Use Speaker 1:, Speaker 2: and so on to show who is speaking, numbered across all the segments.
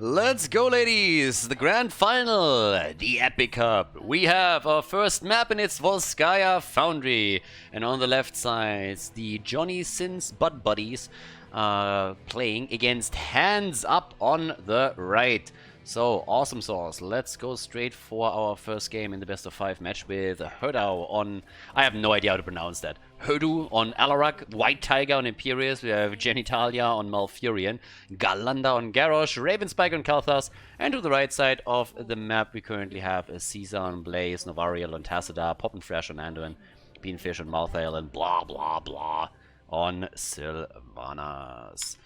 Speaker 1: Let's go, ladies! The grand final, the Epic Cup. We have our first map, and it's Volskaya Foundry. And on the left side, the Johnny Sins Bud Buddies playing against Hands Up on the right. So, awesome sauce. Let's go straight for our first game in the best of 5 match with Khaldor on... I have no idea how to pronounce that. Khaldor on Alarak, White Tiger on Imperius, we have Genitalia on Malfurion, Galanda on Garrosh, Ravenspike on Kalthas, and to the right side of the map we currently have Caesar on Blaze, Novariel on Tassadar, Poppin' Fresh on Anduin, Beanfish on Malthael, and blah blah blah on Sylvanas.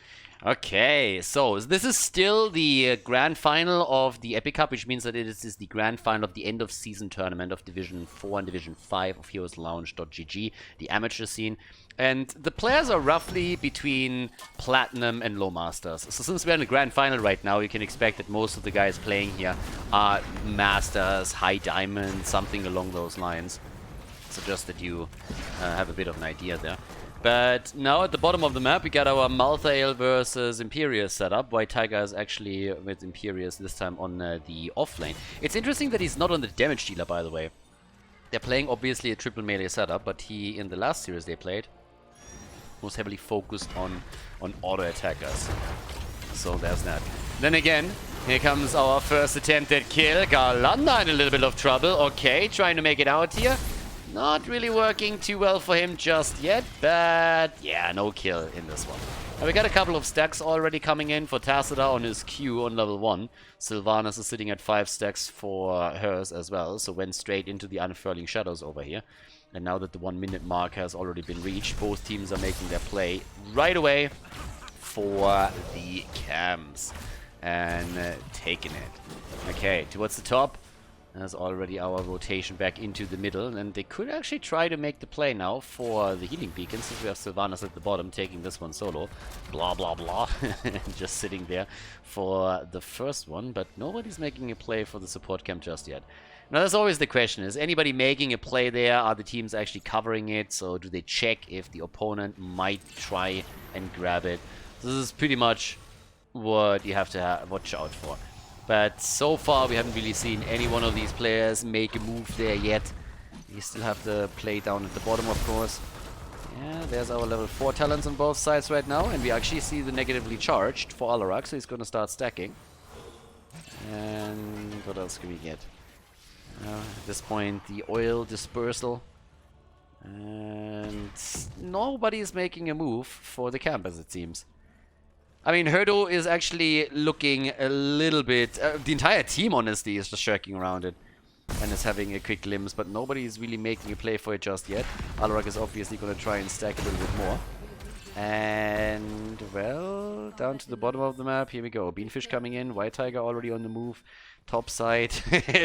Speaker 1: Okay, so this is still the grand final of the Epic Cup, which means that it is the grand final of the end of season tournament of Division 4 and Division 5 of HeroesLounge.gg, the amateur scene. And the players are roughly between Platinum and Low Masters. So since we're in the grand final right now, you can expect that most of the guys playing here are Masters, High Diamond, something along those lines. So just that you have a bit of an idea there. But now at the bottom of the map we got our Malthael versus Imperius setup. White Tiger is actually with Imperius this time on the off lane. It's interesting that he's not on the damage dealer, by the way. They're playing obviously a triple melee setup, but he, in the last series they played, was heavily focused on auto attackers. So there's that. Then again, here comes our first attempted kill. Galanda in a little bit of trouble. Okay, trying to make it out here. Not really working too well for him just yet, but yeah, no kill in this one. And we got a couple of stacks already coming in for Tassadar on his Q on level 1. Sylvanas is sitting at 5 stacks for hers as well, so went straight into the Unfurling Shadows over here. And now that the 1 minute mark has already been reached, both teams are making their play right away for the camps. And taking it. Okay, towards the top. There's already our rotation back into the middle, and they could actually try to make the play now for the healing beacon, since we have Sylvanas at the bottom taking this one solo. Blah blah blah. Just sitting there for the first one, but nobody's making a play for the support camp just yet. Now that's always the question, is anybody making a play there? Are the teams actually covering it? So do they check if the opponent might try and grab it? This is pretty much what you have to watch out for. But so far we haven't really seen any one of these players make a move there yet. We still have the play down at the bottom, of course. Yeah, there's our level 4 talents on both sides right now, and we actually see the negatively charged for Alarak, so he's going to start stacking. And what else can we get? At this point, the oil dispersal. And nobody is making a move for the camp, as it seems. I mean, Khaldor is actually looking a little bit... the entire team, honestly, is just shirking around it. And is having a quick glimpse, but nobody is really making a play for it just yet. Alarak is obviously going to try and stack a little bit more. And, well, down to the bottom of the map. Here we go. Beanfish coming in. White Tiger already on the move. Top side.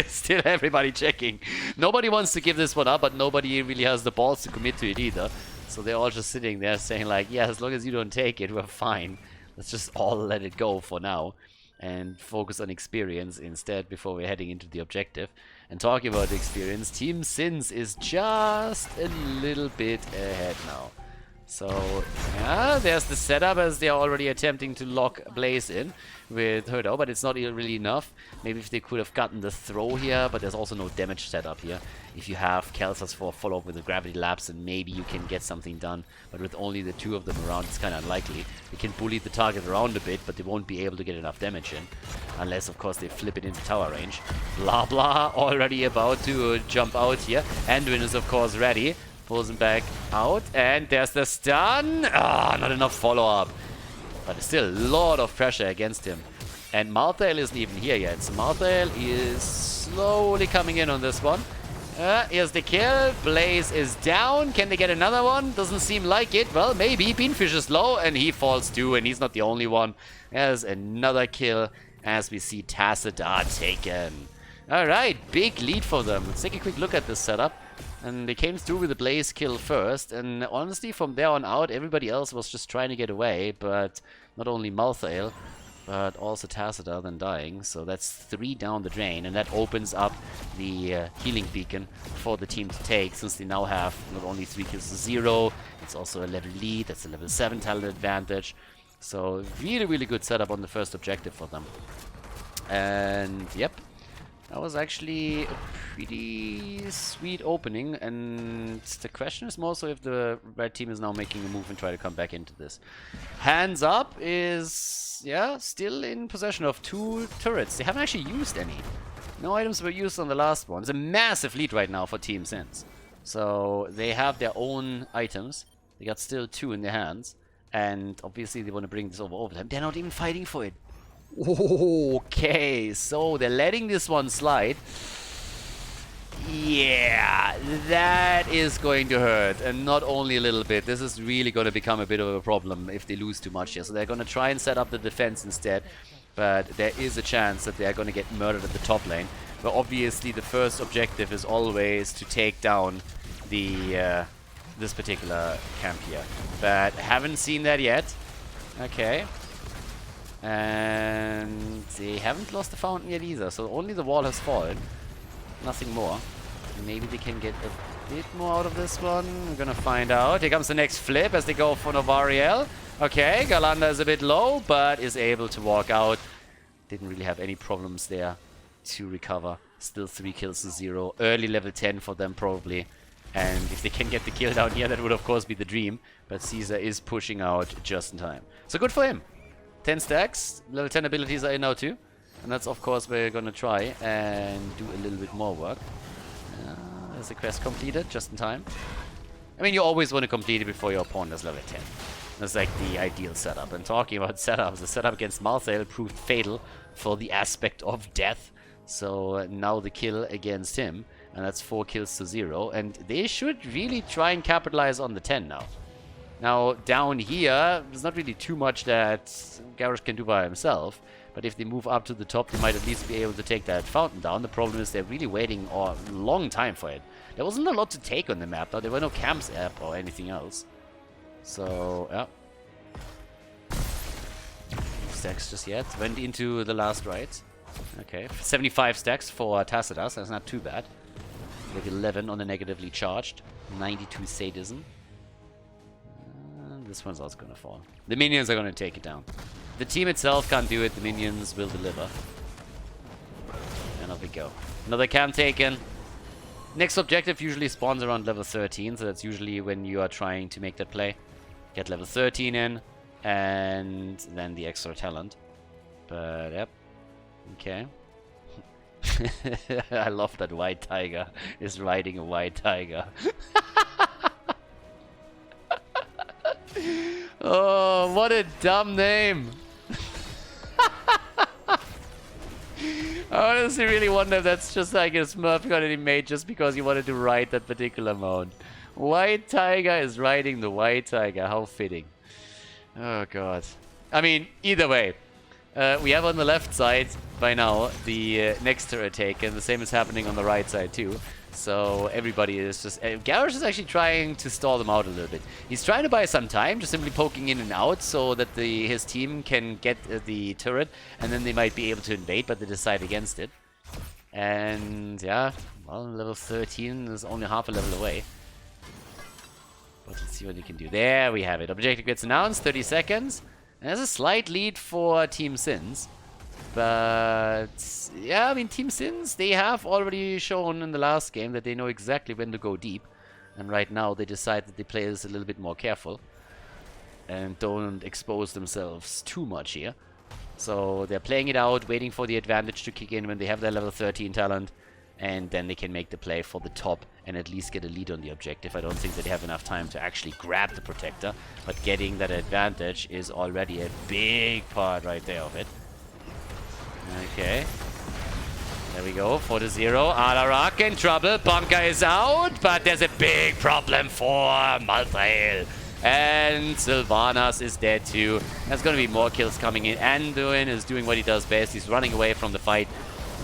Speaker 1: Still everybody checking. Nobody wants to give this one up, but nobody really has the balls to commit to it either. So they're all just sitting there saying like, yeah, as long as you don't take it, we're fine. Let's just all let it go for now and focus on experience instead before we're heading into the objective. And talking about the experience, Team Sins is just a little bit ahead now. So, yeah, there's the setup as they're already attempting to lock Blaze in with Khaldor, but it's not really enough. Maybe if they could have gotten the throw here, but there's also no damage setup here. If you have Kalthas for a follow-up with the Gravity Lapse, then maybe you can get something done. But with only the 2 of them around, it's kind of unlikely. They can bully the target around a bit, but they won't be able to get enough damage in. Unless, of course, they flip it into tower range. Blah blah, already about to jump out here. Anduin is, of course, ready. Pulls him back out, and there's the stun. Ah, not enough follow-up. But there's still a lot of pressure against him. And Malthael isn't even here yet. So Malthael is slowly coming in on this one. Here's the kill. Blaze is down. Can they get another one? Doesn't seem like it. Well, maybe. Beanfish is low, and he falls too, and he's not the only one. There's another kill as we see Tassadar taken. Alright, big lead for them. Let's take a quick look at this setup. And they came through with the Blaze kill first, and honestly, from there on out, everybody else was just trying to get away, but not only Malthael, but also Tassadar then dying. So that's 3 down the drain, and that opens up the healing beacon for the team to take, since they now have not only 3 kills to 0, it's also a level lead, that's a level 7 talent advantage. So really, really good setup on the first objective for them. And yep, that was actually a pretty sweet opening. And the question is more so if the red team is now making a move and try to come back into this. Hands Up is, yeah, still in possession of 2 turrets. They haven't actually used any. No items were used on the last one. It's a massive lead right now for Team Sins. So they have their own items. They got still 2 in their hands. And obviously they want to bring this over overtime. They're not even fighting for it. Okay, so they're letting this one slide. Yeah, that is going to hurt. And not only a little bit. This is really going to become a bit of a problem if they lose too much here. So they're going to try and set up the defense instead. But there is a chance that they're going to get murdered at the top lane. But obviously the first objective is always to take down the this particular camp here. But haven't seen that yet. Okay. And they haven't lost the fountain yet either, so only the wall has fallen. Nothing more. Maybe they can get a bit more out of this one. We're gonna find out. Here comes the next flip as they go for Novariel. Okay, Galanda is a bit low, but is able to walk out. Didn't really have any problems there to recover. Still 3 kills to 0. Early level 10 for them probably. And if they can get the kill down here, that would of course be the dream. But Caesar is pushing out just in time. So good for him. 10 stacks, level 10 abilities are in now too. And that's of course where we're gonna try and do a little bit more work. There's the quest completed, just in time. I mean, you always want to complete it before your opponent is level 10. That's like the ideal setup. And talking about setups, the setup against Marcel proved fatal for the aspect of death. So now the kill against him, and that's 4 kills to 0. And they should really try and capitalize on the 10 now. Now, down here, there's not really too much that Garrosh can do by himself. But if they move up to the top, they might at least be able to take that fountain down. The problem is they're really waiting a long time for it. There wasn't a lot to take on the map, though. There were no camps up or anything else. So, yeah. Stacks just yet. Went into the last right. Okay. 75 stacks for Tacitus. That's not too bad. With 11 on the negatively charged. 92 sadism. This one's also gonna fall. The minions are gonna take it down. The team itself can't do it, the minions will deliver. And off we go. Another camp taken. Next objective usually spawns around level 13, so that's usually when you are trying to make that play. Get level 13 in, and then the extra talent. But, yep. Okay. I love that white tiger is riding a white tiger. Oh, what a dumb name. I honestly really wonder if that's just like a Smurf got it made just because he wanted to ride that particular mount. White tiger is riding the white tiger. How fitting. Oh god. I mean, either way. We have on the left side by now the next turret take, and the same is happening on the right side too. So everybody is just... Garrosh is actually trying to stall them out a little bit. He's trying to buy some time, just simply poking in and out so that his team can get the turret, and then they might be able to invade, but they decide against it. And yeah, well, level 13 is only half a level away. But let's see what he can do. There we have it. Objective gets announced, 30 seconds. And there's a slight lead for Team Sins. But yeah, I mean, Team Sins, they have already shown in the last game that they know exactly when to go deep. And right now they decide that they play this a little bit more careful. And don't expose themselves too much here. So they're playing it out, waiting for the advantage to kick in when they have their level 13 talent. And then they can make the play for the top and at least get a lead on the objective. I don't think that they have enough time to actually grab the protector. But getting that advantage is already a big part right there of it. Okay. There we go, 4-0. Alarak in trouble. Bunker is out, but there's a big problem for Malthael. And Sylvanas is dead too. There's going to be more kills coming in. Anduin is doing what he does best. He's running away from the fight.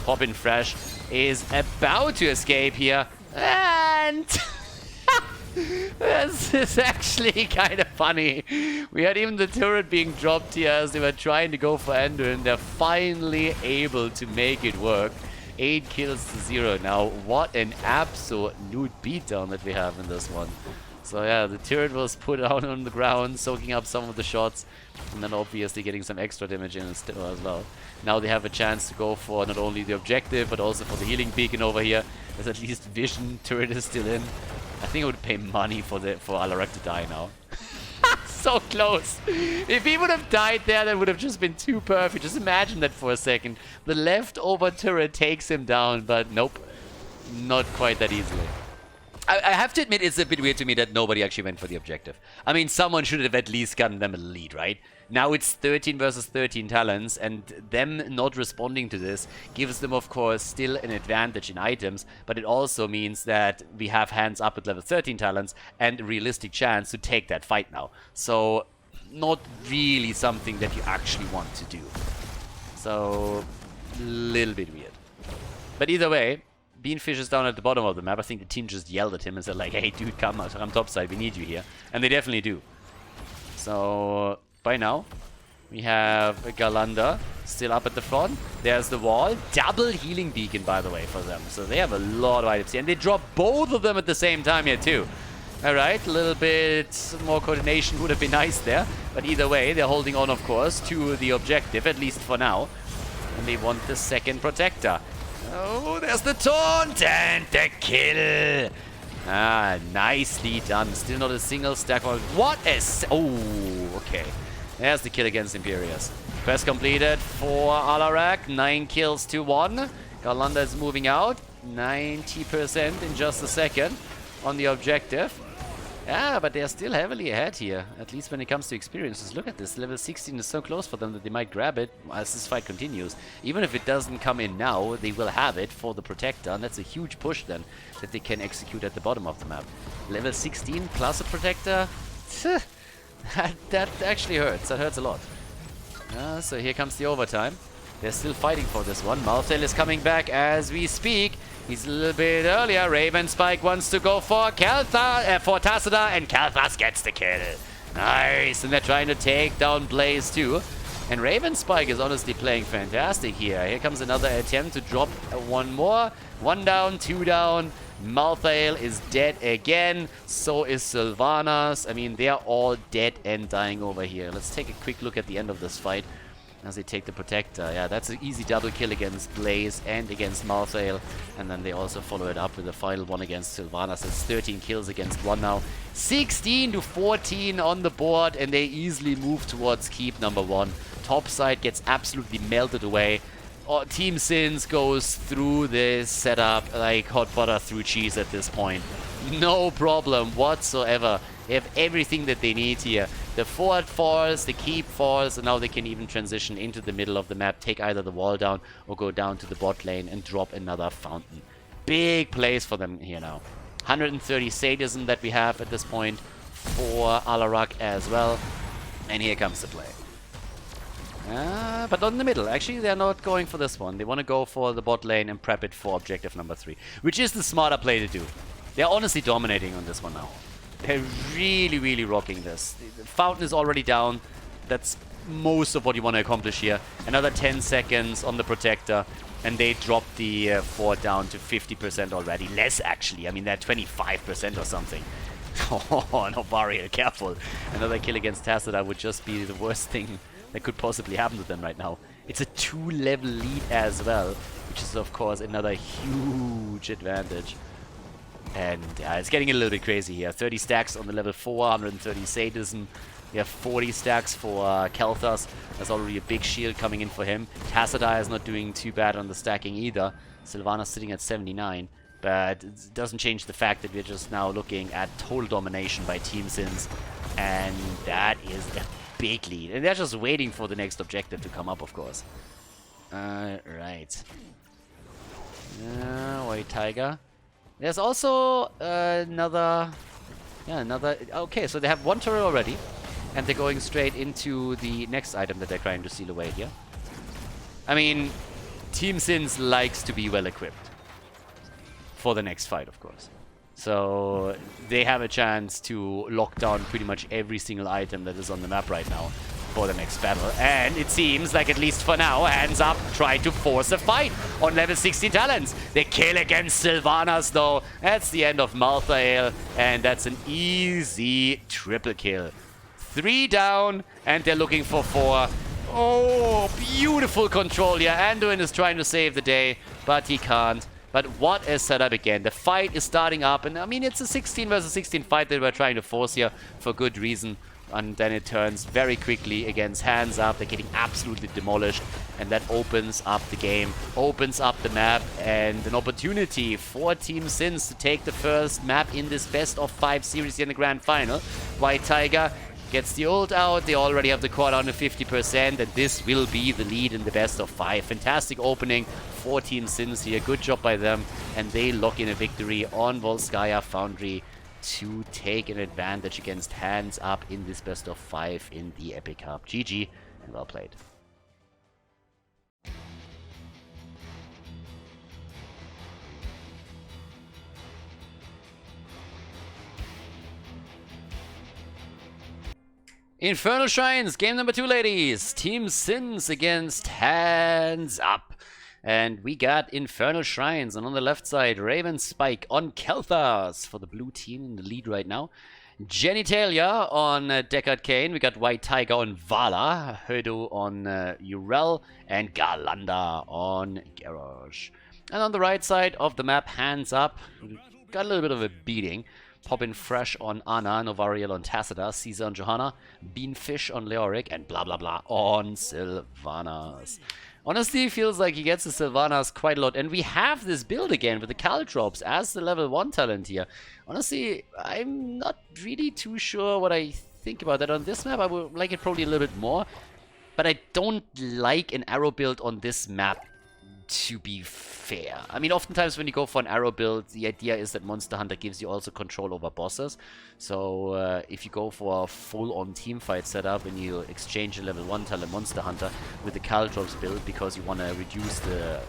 Speaker 1: Poppin' Fresh is about to escape here. And... this is actually kind of funny. We had even the turret being dropped here as they were trying to go for Anduin. They're finally able to make it work. 8 kills to 0 now. What an absolute beatdown that we have in this one. So yeah, the turret was put out on the ground, soaking up some of the shots, and then obviously getting some extra damage in still as well. Now they have a chance to go for not only the objective, but also for the healing beacon over here. There's at least vision, turret is still in. I think I would pay money for Alarak to die now. So close. If he would have died there, that would have just been too perfect. Just imagine that for a second. The leftover turret takes him down, but nope. Not quite that easily. I have to admit, it's a bit weird to me that nobody actually went for the objective. I mean, someone should have at least gotten them a lead, right? Now it's 13 versus 13 talents, and them not responding to this gives them, of course, still an advantage in items, but it also means that we have hands up at level 13 talents and a realistic chance to take that fight now. So, not really something that you actually want to do. So, a little bit weird. But either way, Beanfish is down at the bottom of the map. I think the team just yelled at him and said like, hey dude, come topside, we need you here. And they definitely do. So, by now, we have Galanda still up at the front. There's the wall. Double healing beacon, by the way, for them. So they have a lot of items here. And they drop both of them at the same time here, too. Alright, a little bit more coordination would have been nice there. But either way, they're holding on, of course, to the objective, at least for now. And they want the second protector. Oh, there's the taunt and the kill. Ah, nicely done. Still not a single stack. What is... Oh, okay. There's the kill against Imperius. Quest completed for Alarak. 9 kills to 1. Galanda is moving out. 90% in just a second on the objective. Yeah, but they're still heavily ahead here, at least when it comes to experiences. Look at this, level 16 is so close for them that they might grab it as this fight continues. Even if it doesn't come in now, they will have it for the Protector, and that's a huge push then that they can execute at the bottom of the map. Level 16 plus a Protector? That actually hurts, that hurts a lot. So here comes the overtime. They're still fighting for this one. Malthael is coming back as we speak. He's a little bit earlier. Raven Spike wants to go for for Tassadar, and Kalthas gets the kill. Nice, and they're trying to take down Blaze too. And Raven Spike is honestly playing fantastic here. Here comes another attempt to drop one more. 1 down, 2 down. Malthael is dead again. So is Sylvanas. I mean, they're all dead and dying over here. Let's take a quick look at the end of this fight as they take the Protector. Yeah, that's an easy double kill against Blaze and against Malthael. And then they also follow it up with a final one against Sylvanas. It's 13 kills against 1 now. 16 to 14 on the board, and they easily move towards keep number 1. Topside gets absolutely melted away. Team Sins goes through this setup like hot butter through cheese at this point. No problem whatsoever. They have everything that they need here. The forward falls, the keep falls, and now they can even transition into the middle of the map, take either the wall down or go down to the bot lane and drop another fountain. Big plays for them here now. 130 sadism that we have at this point for Alarak as well. And here comes the play. But not in the middle. Actually, they're not going for this one. They want to go for the bot lane and prep it for objective number 3, which is the smarter play to do. They're honestly dominating on this one now. They're really, really rocking this. The fountain is already down. That's most of what you want to accomplish here. Another 10 seconds on the Protector, and they dropped the fort down to 50% already. Less, actually. I mean, they're 25% or something. Oh, no, Barrier, careful. Another kill against Tassadar would just be the worst thing that could possibly happen to them right now. It's a 2-level lead as well, which is, of course, another huge advantage. And it's getting a little bit crazy here. 30 stacks on the level 4, 130 sadism. We have 40 stacks for Kalthas. That's already a big shield coming in for him. Tassadar is not doing too bad on the stacking either. Sylvanas sitting at 79. But it doesn't change the fact that we're just now looking at total domination by Team Sins. And that is a big lead. And they're just waiting for the next objective to come up, of course. Right. White Tiger. There's also another... Okay, so they have 1 turret already. And they're going straight into the next item that they're trying to steal away here. I mean, Team Sins likes to be well equipped. For the next fight, of course. So they have a chance to lock down pretty much every single item that is on the map right now. for the next battle. And it seems like, at least for now, Hands Up try to force a fight on level 16 talents. They kill against Sylvanas though. That's the end of Malthael, and that's an easy triple kill. 3 down, and they're looking for 4. Oh, beautiful control here. Anduin is trying to save the day, but he can't. But what a setup again. The fight is starting up, and I mean, it's a 16 versus 16 fight that we're trying to force here for good reason. And then it turns very quickly against Hands Up. They're getting absolutely demolished, and that opens up the game, opens up the map, and an opportunity for Team Sins to take the first map in this best of 5 series here in the grand final. White Tiger gets the ult out. They already have the core down to 50%, and this will be the lead in the best of 5. Fantastic opening for Team Sins here. Good job by them, and they lock in a victory on Volskaya Foundry to take an advantage against Hands Up in this best of 5 in the Epic Cup. GG, and well played. Infernal Shrines, game number 2, ladies. Team Sins against Hands Up. And we got Infernal Shrines, and on the left side, Raven Spike on Kelthas for the blue team in the lead right now. Genitalia on Deckard Kane. We got White Tiger on Vala, Hodo on Urel, and Galanda on Garrosh. And on the right side of the map, Hands Up. Got a little bit of a beating. Poppin Fresh on Anna, Novariel on Tacita, Caesar on Johanna, Beanfish on Leoric, and blah blah blah on Sylvanas. Honestly, it feels like he gets the Sylvanas quite a lot, and we have this build again with the Khaldor as the level 1 talent here. Honestly, I'm not really too sure what I think about that. On this map, I would like it probably a little bit more, but I don't like an arrow build on this map, to be fair. I mean, oftentimes when you go for an arrow build, the idea is that Monster Hunter gives you also control over bosses. So if you go for a full-on teamfight setup and you exchange a level 1 talent Monster Hunter with the Khaldor's build because you want to reduce the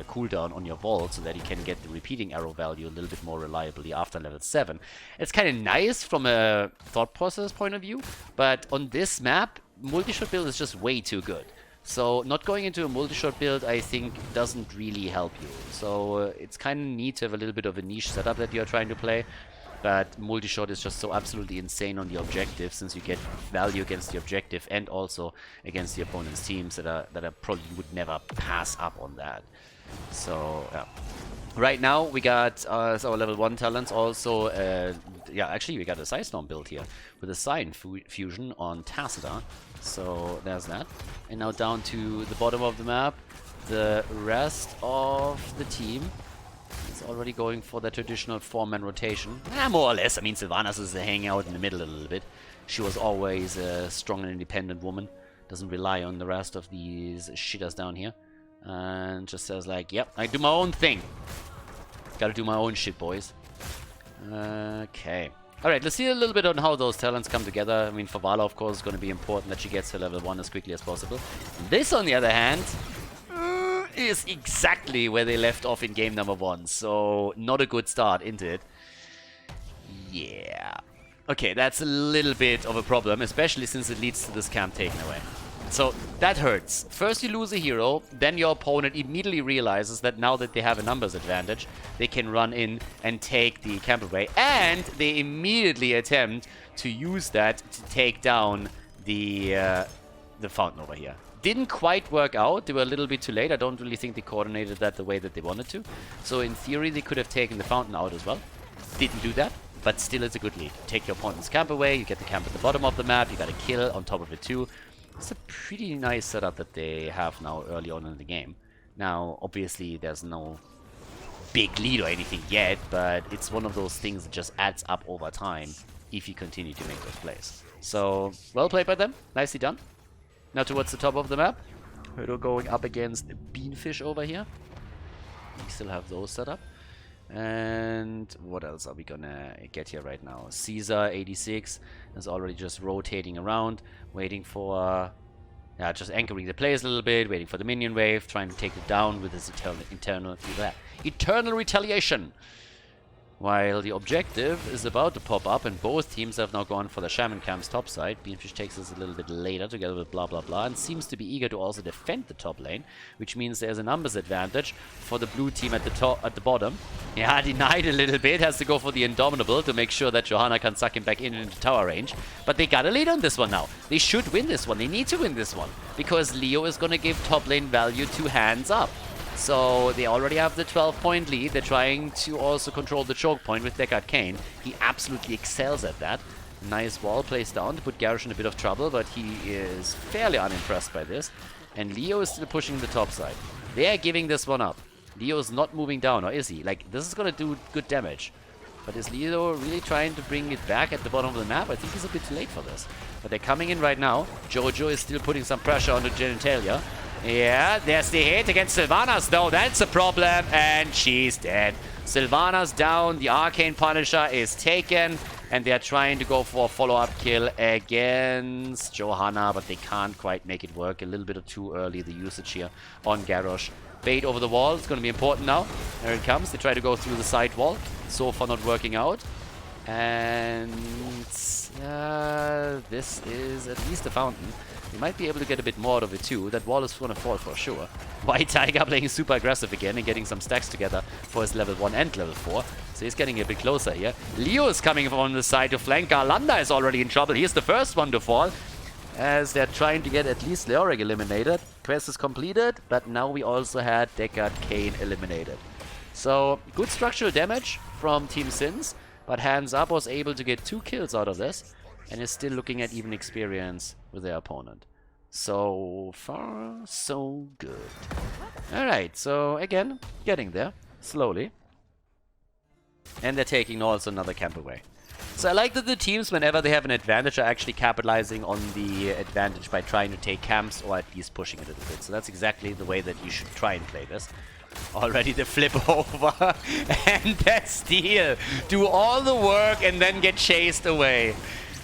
Speaker 1: cooldown on your vault so that you can get the repeating arrow value a little bit more reliably after level 7. It's kind of nice from a thought process point of view, but on this map, multi-shot build is just way too good. So not going into a multi-shot build, I think, doesn't really help you. So it's kind of neat to have a little bit of a niche setup that you're trying to play. But multi-shot is just so absolutely insane on the objective, since you get value against the objective and also against the opponent's teams that are probably would never pass up on that. So yeah. Right now we got our level 1 talents also. Yeah, actually we got a Psystorm build here with a Sign fusion on Tacita. So there's that. And now down to the bottom of the map, the rest of the team is already going for the traditional 4-man rotation. More or less. I mean, Sylvanas is hanging out in the middle a little bit. She was always a strong and independent woman. Doesn't rely on the rest of these shitters down here. And just says like, yep, I do my own thing. Gotta do my own shit, boys. Okay. Alright, let's see a little bit on how those talents come together. I mean, for Vala, of course, it's going to be important that she gets to level 1 as quickly as possible. This, on the other hand, is exactly where they left off in game number 1. So, not a good start, isn't it? Yeah. Okay, that's a little bit of a problem, especially since it leads to this camp taken away. So, that hurts. First you lose a hero, then your opponent immediately realizes that now that they have a numbers advantage, they can run in and take the camp away, and they immediately attempt to use that to take down the fountain over here. Didn't quite work out. They were a little bit too late. I don't really think they coordinated that the way that they wanted to. So in theory, they could have taken the fountain out as well. Didn't do that, but still it's a good lead. Take your opponent's camp away, you get the camp at the bottom of the map, you got a kill on top of it too. It's a pretty nice setup that they have now early on in the game. Now, obviously, there's no big lead or anything yet, but it's one of those things that just adds up over time if you continue to make those plays. So, well played by them. Nicely done. Now towards the top of the map. Hodo going up against Beanfish over here. We still have those set up. And what else are we gonna get here right now? Caesar 86 is already just rotating around, waiting for just anchoring the players a little bit, waiting for the minion wave, trying to take it down with his eternal retaliation. While the objective is about to pop up, and both teams have now gone for the Shaman Camp's top side. Beanfish takes this a little bit later together with blah blah blah, and seems to be eager to also defend the top lane, which means there's a numbers advantage for the blue team at the bottom. Yeah, denied a little bit, has to go for the Indomitable to make sure that Johanna can suck him back in into tower range. But they got a lead on this one now. They should win this one. They need to win this one, because Leo is going to give top lane value to hands up. So they already have the 12-point lead. They're trying to also control the choke point with Deckard Cain. He absolutely excels at that. Nice wall placed down to put Garrosh in a bit of trouble, but he is fairly unimpressed by this. And Leo is still pushing the top side. They are giving this one up. Leo is not moving down, or is he? Like, this is going to do good damage. But is Leo really trying to bring it back at the bottom of the map? I think he's a bit too late for this. But they're coming in right now. Jojo is still putting some pressure on the Genitalia. Yeah, there's the hit against Sylvanas though. That's a problem, and she's dead. Sylvanas down, the Arcane Punisher is taken, and they're trying to go for a follow-up kill against Johanna, but they can't quite make it work. A little bit too early, the usage here on Garrosh. Bait over the wall, it's going to be important now. There it comes, they try to go through the side wall. So far not working out. And this is at least a fountain. You might be able to get a bit more out of it too. That wall is going to fall for sure. White Tiger playing super aggressive again and getting some stacks together for his level 1 and level 4. So he's getting a bit closer here. Leo is coming from the side to flank. Garlanda is already in trouble. He's the first one to fall, as they're trying to get at least Leoric eliminated. Quest is completed, but now we also had Deckard Cain eliminated. So good structural damage from Team Sins, but Hands Up was able to get 2 kills out of this, and is still looking at even experience with their opponent. So far, so good. Alright, so again, getting there, slowly. And they're taking also another camp away. So I like that the teams, whenever they have an advantage, are actually capitalizing on the advantage by trying to take camps, or at least pushing it a little bit. So that's exactly the way that you should try and play this. Already the flip over and that steal. Do all the work and then get chased away.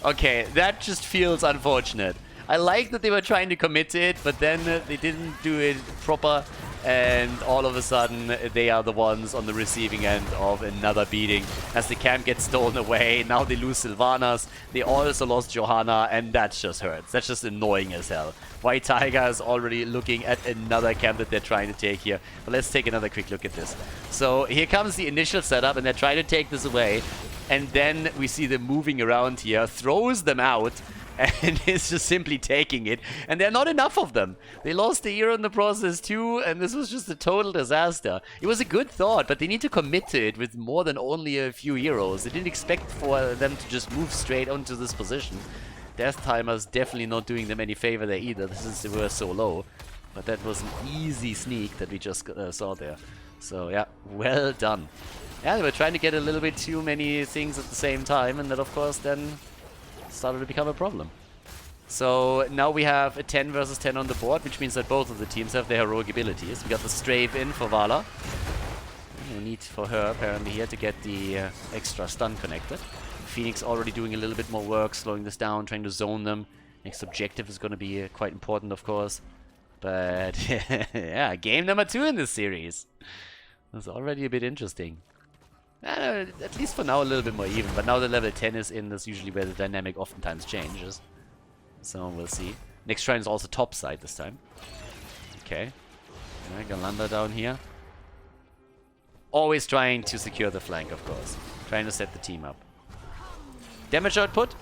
Speaker 1: Okay, that just feels unfortunate. I like that they were trying to commit to it, but then they didn't do it proper, and all of a sudden they are the ones on the receiving end of another beating as the camp gets stolen away. Now they lose Sylvanas, they also lost Johanna, and that just hurts. That's just annoying as hell. White Tiger is already looking at another camp that they're trying to take here. But let's take another quick look at this. So here comes the initial setup, and they're trying to take this away, and then we see them moving around here, throws them out, and is just simply taking it. And there are not enough of them. They lost the hero in the process too, and this was just a total disaster. It was a good thought, but they need to commit to it with more than only a few heroes. They didn't expect for them to just move straight onto this position. Death Timer's definitely not doing them any favor there either. They were so low. But that was an easy sneak that we just saw there. So yeah, well done. Yeah, they were trying to get a little bit too many things at the same time, and that of course then started to become a problem. So now we have a 10 versus 10 on the board, which means that both of the teams have their heroic abilities. We got the strafe in for Vala. No need for her apparently here to get the extra stun connected. Phoenix already doing a little bit more work, slowing this down, trying to zone them. Next objective is going to be quite important, of course. But yeah, game number 2 in this series. That's already a bit interesting. At least for now a little bit more even, but now the level 10 is in, that's usually where the dynamic oftentimes changes. So we'll see. Next shrine is also top side this time. Okay. Alright, Galanda down here. Always trying to secure the flank, of course. Trying to set the team up. Damage output.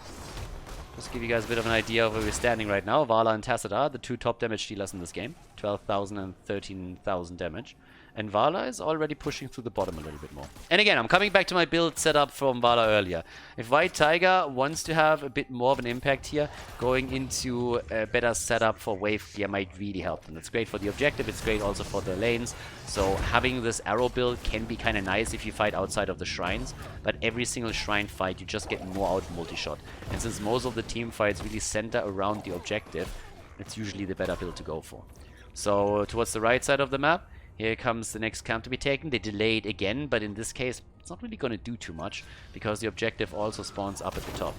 Speaker 1: Just to give you guys a bit of an idea of where we're standing right now. Vala and Tacit are the 2 top damage dealers in this game. 12,000 and 13,000 damage. And Vala is already pushing through the bottom a little bit more. And again, I'm coming back to my build setup from Vala earlier. If White Tiger wants to have a bit more of an impact here, going into a better setup for wave gear might really help them. It's great for the objective, it's great also for the lanes. So having this arrow build can be kind of nice if you fight outside of the shrines. But every single shrine fight, you just get more out multi-shot. And since most of the team fights really center around the objective, it's usually the better build to go for. So towards the right side of the map, here comes the next camp to be taken. They delayed again, but in this case, it's not really going to do too much, because the objective also spawns up at the top.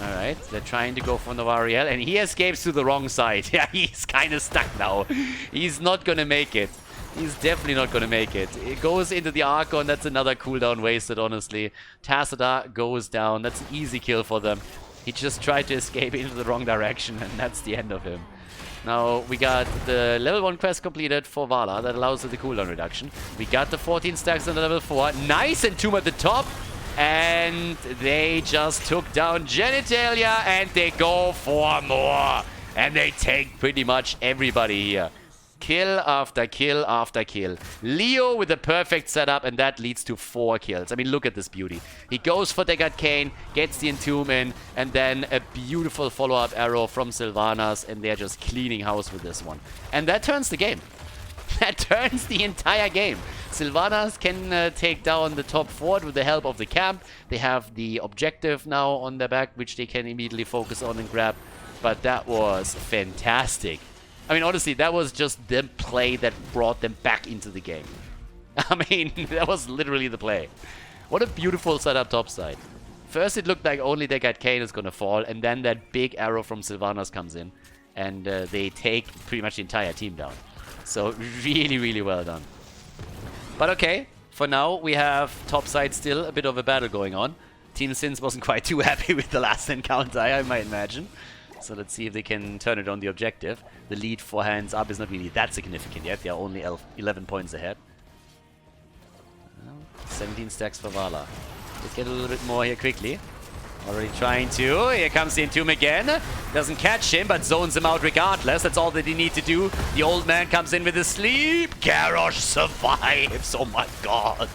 Speaker 1: Alright, they're trying to go for Novariel, and he escapes to the wrong side. Yeah, he's kind of stuck now. He's not going to make it. He's definitely not going to make it. It goes into the Archon. That's another cooldown wasted, honestly. Tassadar goes down. That's an easy kill for them. He just tried to escape into the wrong direction, and that's the end of him. Now, we got the level 1 quest completed for Vala. That allows the cooldown reduction. We got the 14 stacks on the level 4. Nice Entomb at the top. And they just took down Genitalia, and they go for more. And they take pretty much everybody here. Kill after kill after kill. Leo with the perfect setup, and that leads to 4 kills. I mean, look at this beauty. He goes for Deckard Cain, gets the Entomb in, and then a beautiful follow-up arrow from Sylvanas, and they're just cleaning house with this one. And that turns the game. That turns the entire game. Sylvanas can take down the top fort with the help of the camp. They have the objective now on their back, which they can immediately focus on and grab. But that was fantastic. I mean, honestly, that was just the play that brought them back into the game. I mean, that was literally the play. What a beautiful setup topside. First, it looked like only Deckard Cain is going to fall, and then that big arrow from Sylvanas comes in, and they take pretty much the entire team down. So, really, really well done. But okay, for now, we have topside still a bit of a battle going on. Team Sins wasn't quite too happy with the last encounter, I might imagine. So let's see if they can turn it on the objective. The lead 4 hands up is not really that significant yet. They are only 11 points ahead. 17 stacks for Vala. Let's get a little bit more here quickly. Already trying to. Here comes the Entomb again. Doesn't catch him, but zones him out regardless. That's all that they need to do. The old man comes in with a sleep. Garrosh survives. Oh my god.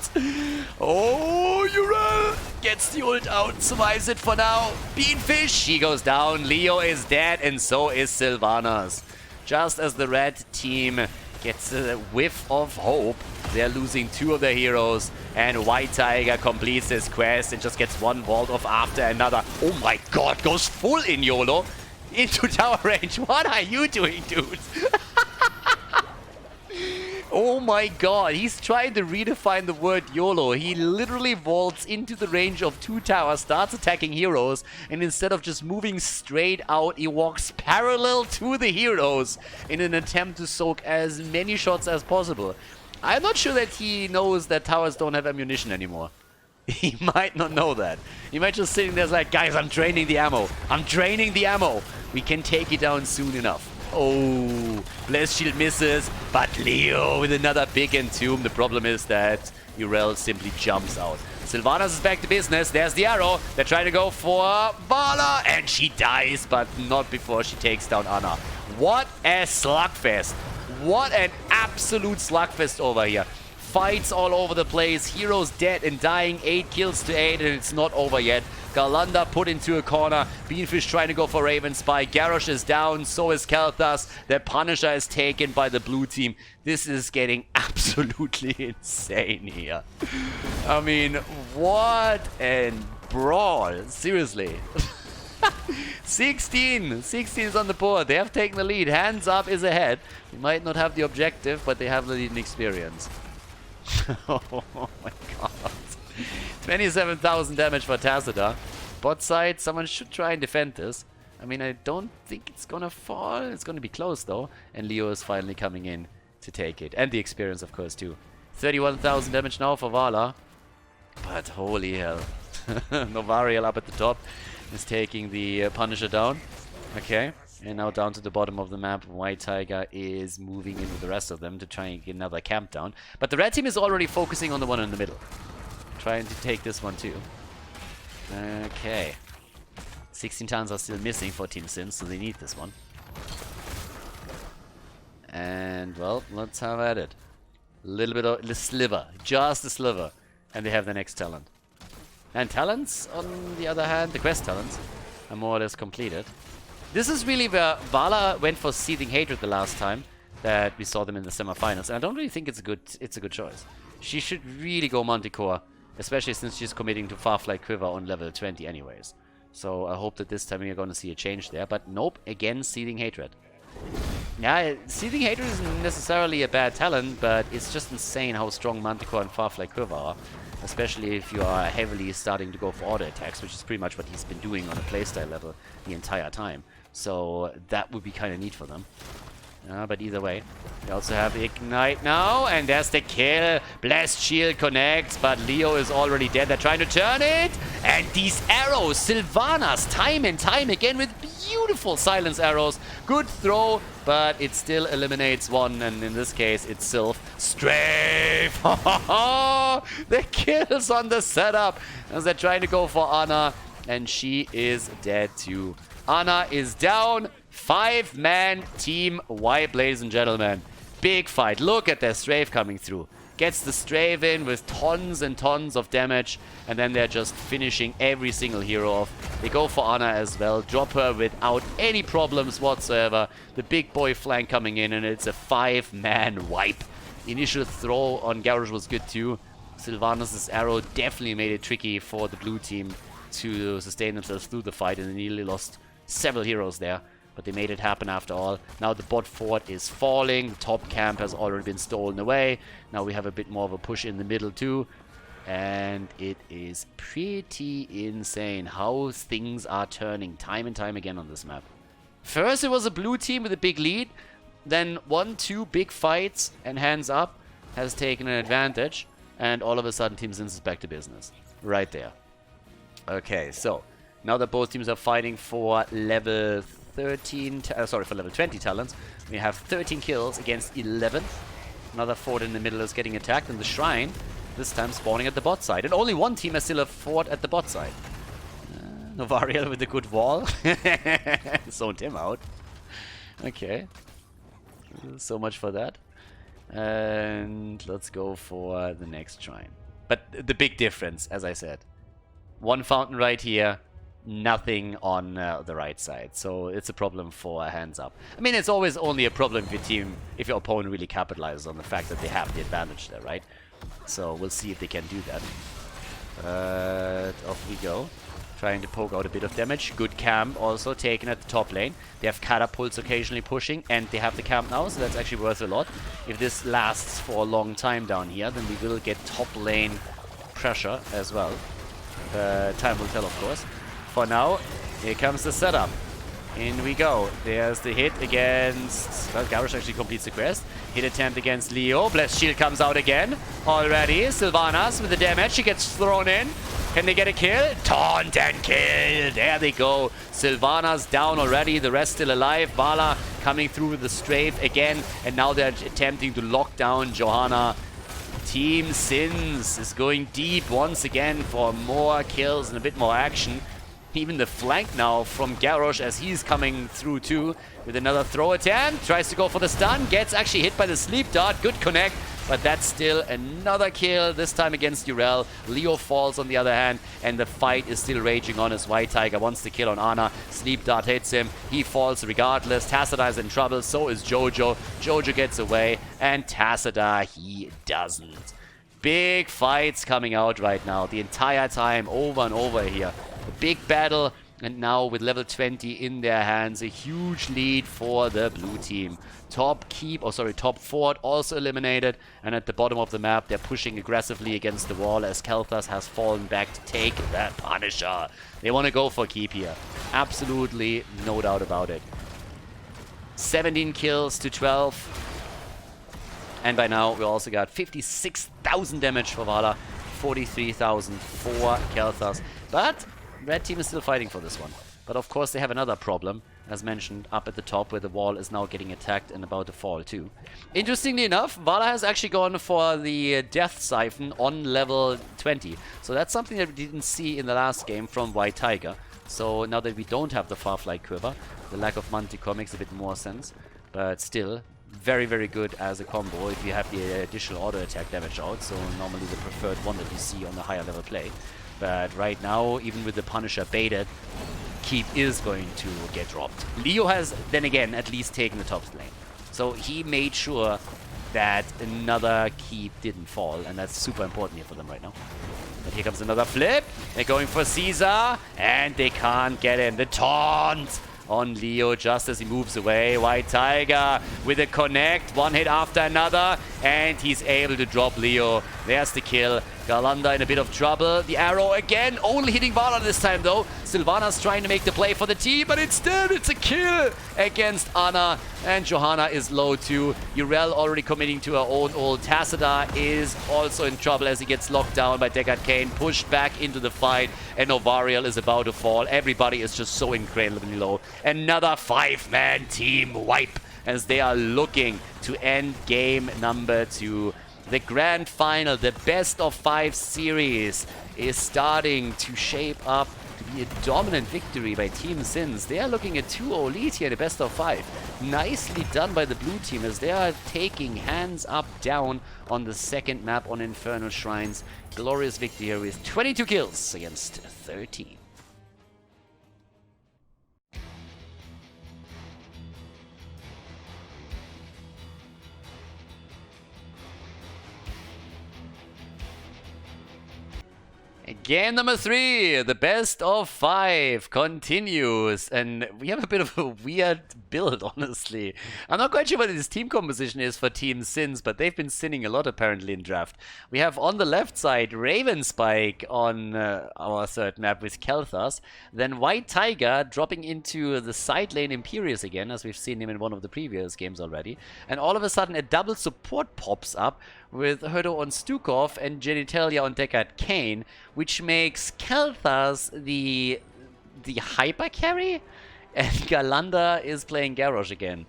Speaker 1: Oh, Uriel gets the ult out. Survives it for now. Beanfish. He goes down. Leo is dead, and so is Sylvanas. Just as the red team gets a whiff of hope, they're losing 2 of their heroes, and White Tiger completes his quest and just gets one vault off after another. Oh my god, goes full in YOLO into tower range. What are you doing, dude? Oh my god, he's trying to redefine the word YOLO. He literally vaults into the range of 2 towers, starts attacking heroes, and instead of just moving straight out, he walks parallel to the heroes in an attempt to soak as many shots as possible. I'm not sure that he knows that towers don't have ammunition anymore. He might not know that. He might just sitting there like, guys, I'm draining the ammo. I'm draining the ammo. We can take it down soon enough. Oh, Blessed Shield misses, but Leo with another big Entomb. The problem is that Uriel simply jumps out. Sylvanas is back to business. There's the arrow. They're trying to go for Vala, and she dies, but not before she takes down Anna. What a slugfest. What an absolute slugfest over here. Fights all over the place. Heroes dead and dying. 8 kills to 8, and it's not over yet. Galanda put into a corner. Beanfish trying to go for Raven Spy. Garrosh is down. So is Khaldor. The Punisher is taken by the blue team. This is getting absolutely insane here. I mean, what a brawl. Seriously. 16 is on the board. They have taken the lead. Hands Up is ahead. They might not have the objective, but they have the lead in experience. Oh my god. 27,000 damage for Tassadar. Bot side, someone should try and defend this. I mean, I don't think it's gonna fall. It's gonna be close though. And Leo is finally coming in to take it. And the experience, of course, too. 31,000 damage now for Vala. But holy hell. Novariel up at the top is taking the Punisher down. Okay. And now down to the bottom of the map, White Tiger is moving in with the rest of them to try and get another camp down. But the red team is already focusing on the one in the middle. Trying to take this one too. Okay. 16 tons are still missing for Team Sins, so they need this one. And, well, let's have at it. A little bit of a sliver. Just a sliver. And they have the next talent. And talents, on the other hand, the quest talents, are more or less completed. This is really where Vala went for Seething Hatred the last time that we saw them in the semifinals. And I don't really think it's a good choice. She should really go Manticore, especially since she's committing to Farfly Quiver on level 20 anyways. So I hope that this time we're going to see a change there. But nope, again, Seething Hatred. Yeah, Seething Hatred isn't necessarily a bad talent, but it's just insane how strong Manticore and Farfly Quiver are. Especially if you are heavily starting to go for auto attacks, which is pretty much what he's been doing on a playstyle level the entire time. So that would be kind of neat for them. But either way, we also have the Ignite now, and there's the kill. Blessed Shield connects, but Leo is already dead. They're trying to turn it, and these arrows, Sylvanas, time and time again with beautiful silence arrows. Good throw, but it still eliminates one, and in this case, it's Sylph. Strafe! The kills on the setup as they're trying to go for Ana, and she is dead too. Ana is down. 5-man team wipe, ladies and gentlemen. Big fight. Look at their strafe coming through. Gets the strafe in with tons and tons of damage, and then they're just finishing every single hero off. They go for Ana as well. Drop her without any problems whatsoever. The big boy flank coming in, and it's a 5-man wipe. The initial throw on Garrosh was good too. Sylvanas' arrow definitely made it tricky for the blue team to sustain themselves through the fight, and they nearly lost several heroes there. But they made it happen after all. Now the bot fort is falling. The top camp has already been stolen away. Now we have a bit more of a push in the middle too. And it is pretty insane how things are turning time and time again on this map. First it was a blue team with a big lead. Then 1-2 big fights, and Hands Up has taken an advantage. And all of a sudden Team Sins is back to business. Right there. Okay, so now that both teams are fighting for level 13, for level 20 talents, we have 13 kills against 11. Another fort in the middle is getting attacked, and the shrine this time spawning at the bot side. And only one team has still a fort at the bot side. Novariel with a good wall. Zoned him out. Okay. So much for that. And let's go for the next shrine. But the big difference, as I said, one fountain right here, nothing on the right side. So it's a problem for Hands Up. I mean, it's always only a problem if your opponent really capitalizes on the fact that they have the advantage there, right? So we'll see if they can do that. But off we go. Trying to poke out a bit of damage. Good camp also taken at the top lane. They have catapults occasionally pushing, and they have the camp now, so that's actually worth a lot. If this lasts for a long time down here, then we will get top lane pressure as well. Time will tell, of course. For now, here comes the setup. In we go. There's the hit against... Well, Garrosh actually completes the quest. Hit attempt against Leo. Blessed Shield comes out again. Already. Sylvanas with the damage. She gets thrown in. Can they get a kill? Taunt and kill. There they go. Sylvanas down already. The rest still alive. Vala coming through with the strafe again. And now they're attempting to lock down Johanna. Team Sins is going deep once again for more kills and a bit more action. Even the flank now from Garrosh as he's coming through too with another throw attempt. Tries to go for the stun. Gets actually hit by the sleep dart. Good connect. But that's still another kill, this time against Urel. Leo falls on the other hand, and the fight is still raging on as White Tiger wants the kill on Ana. Sleep dart hits him. He falls regardless. Tassadar is in trouble. So is Jojo. Jojo gets away, and Tassadar, he doesn't. Big fights coming out right now. The entire time, over and over here. A big battle, and now with level 20 in their hands, a huge lead for the blue team. Top fort also eliminated, and at the bottom of the map they're pushing aggressively against the wall as Khaldor has fallen back to take that Punisher. They want to go for keep here. Absolutely no doubt about it. 17 kills to 12. And by now we also got 56,000 damage for Vala, 43,000 for Khaldor. But red team is still fighting for this one. But of course they have another problem, as mentioned, up at the top where the wall is now getting attacked and about to fall too. Interestingly enough, Vala has actually gone for the Death Siphon on level 20. So that's something that we didn't see in the last game from White Tiger. So now that we don't have the Farflight Quiver, the lack of Manticore makes a bit more sense. But still, very, very good as a combo if you have the additional auto attack damage out. So normally the preferred one that you see on the higher level play. But right now, even with the Punisher baited, keep is going to get dropped. Leo has, then again, at least taken the top lane. So he made sure that another keep didn't fall, and that's super important here for them right now. But here comes another flip. They're going for Caesar, and they can't get in. The taunt on Leo just as he moves away. White Tiger with a connect. One hit after another. and he's able to drop Leo. There's the kill. Galanda in a bit of trouble. The arrow again, only hitting Bala this time though. Sylvanas trying to make the play for the team, but instead it's a kill against Ana, and Johanna is low too. Urel already committing to her own ult. Tacita is also in trouble as he gets locked down by Deckard Cain, pushed back into the fight, and Novariel is about to fall. Everybody is just so incredibly low. Another 5-man team wipe as they are looking to end game number 2. The grand final, the best of 5 series, is starting to shape up to be a dominant victory by Team Sins. They are looking at 2-0 lead here in the best of 5. Nicely done by the blue team as they are taking hands up down on the second map on Infernal Shrines. Glorious victory here with 22 kills against 13. Game number 3, the best of 5 continues, and we have a bit of a weird build, honestly. I'm not quite sure what this team composition is for Team Sins, but they've been sinning a lot apparently in draft. We have on the left side Raven Spike on our third map with Kelthas, then White Tiger dropping into the side lane Imperius again, as we've seen him in one of the previous games already, and all of a sudden a double support pops up with Herdo on Stukov and Genitalia on Deckard Cain, which makes Kelthas the hyper carry, and Galanda is playing Garrosh again.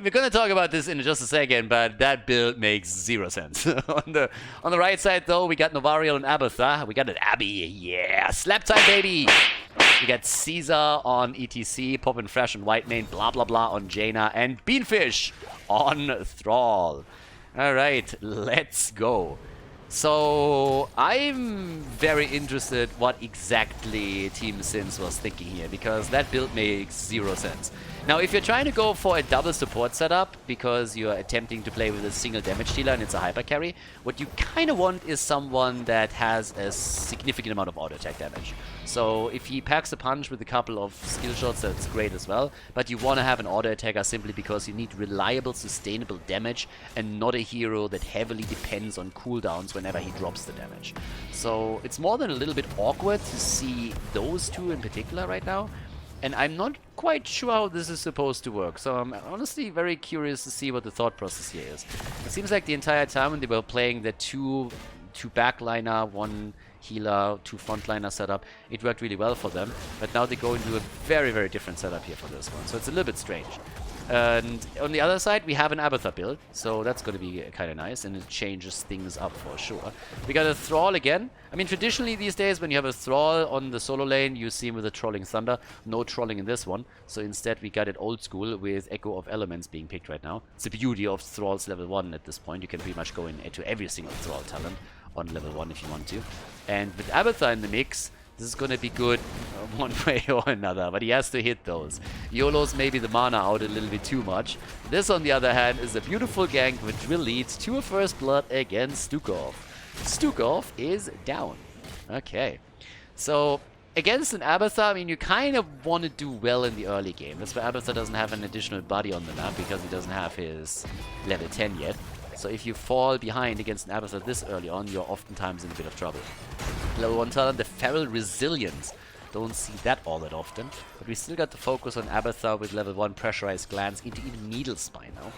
Speaker 1: We're gonna talk about this in just a second, but that build makes 0 sense. on the right side though, we got Novariel and Abatha. We got an Abby, yeah, slap time baby. We got Caesar on ETC, Poppin' Fresh on Whitemane, blah blah blah on Jaina, and Beanfish on Thrall. Alright, let's go. So, I'm very interested what exactly Team Sins was thinking here, because that build makes 0 sense. Now, if you're trying to go for a double support setup, because you're attempting to play with a single damage dealer and it's a hyper carry, what you kind of want is someone that has a significant amount of auto attack damage. So, if he packs a punch with a couple of skill shots, that's great as well, but you want to have an auto attacker simply because you need reliable, sustainable damage and not a hero that heavily depends on cooldowns whenever he drops the damage. So, it's more than a little bit awkward to see those two in particular right now. And I'm not quite sure how this is supposed to work, so I'm honestly very curious to see what the thought process here is. It seems like the entire time when they were playing the two backliner, 1 healer, 2 frontliner setup, it worked really well for them. But now they go into a very, very different setup here for this one, so it's a little bit strange. And on the other side, we have an Abatha build, so that's going to be kind of nice, and it changes things up for sure. We got a Thrall again. I mean, traditionally these days, when you have a Thrall on the solo lane, you see him with a Trolling Thunder. No trolling in this one, so instead we got it old school with Echo of Elements being picked right now. It's the beauty of Thrall's level 1 at this point. You can pretty much go into every single Thrall talent on level 1 if you want to. And with Abatha in the mix, this is gonna be good one way or another, but he has to hit those. YOLO's maybe the mana out a little bit too much. This, on the other hand, is a beautiful gank which will lead to a first blood against Stukov. Stukov is down. Okay. So, against an Abatha, I mean, you kind of want to do well in the early game. That's why Abatha doesn't have an additional body on the map, because he doesn't have his level 10 yet. So if you fall behind against an Abatha this early on, you're oftentimes in a bit of trouble. Level 1 talent, the Feral Resilience. Don't see that all that often. But we still got to focus on Abatha with level 1 Pressurized Glance into even Needle Spine now.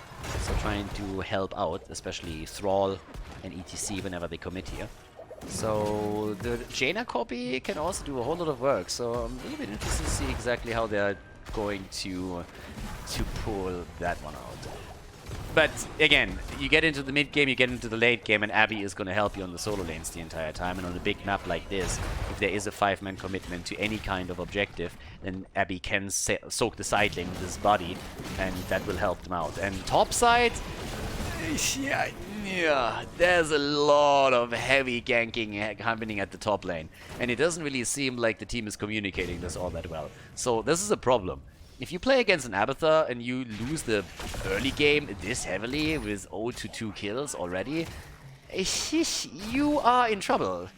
Speaker 1: So trying to help out, especially Thrall and ETC whenever they commit here. So the Jaina copy can also do a whole lot of work. So I'm a little bit interested to see exactly how they're going to pull that one out. But again, you get into the mid game, you get into the late game, and Abby is going to help you on the solo lanes the entire time. And on a big map like this, if there is a 5-man commitment to any kind of objective, then Abby can soak the side lane with his body, and that will help them out. And top side, yeah, there's a lot of heavy ganking happening at the top lane, and it doesn't really seem like the team is communicating this all that well. So this is a problem. If you play against an Abatha and you lose the early game this heavily with 0-2 kills already, you are in trouble.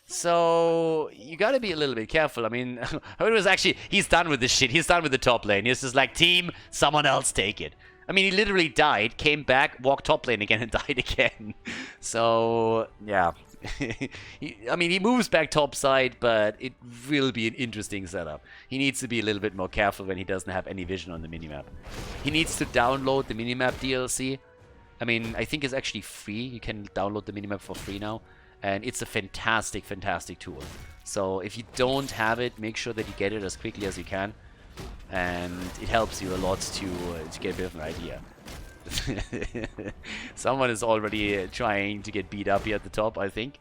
Speaker 1: So you gotta be a little bit careful. I mean, it was actually, he's done with this shit. He's done with the top lane. He's just like, team, someone else take it. I mean, he literally died, came back, walked top lane again, and died again. So, yeah. I mean, he moves back top side, but it will be an interesting setup. He needs to be a little bit more careful when he doesn't have any vision on the minimap. He needs to download the minimap DLC. I mean, I think it's actually free. You can download the minimap for free now. And it's a fantastic, fantastic tool. So if you don't have it, make sure that you get it as quickly as you can. And it helps you a lot to get a bit of an idea. Someone is already trying to get beat up here at the top, I think.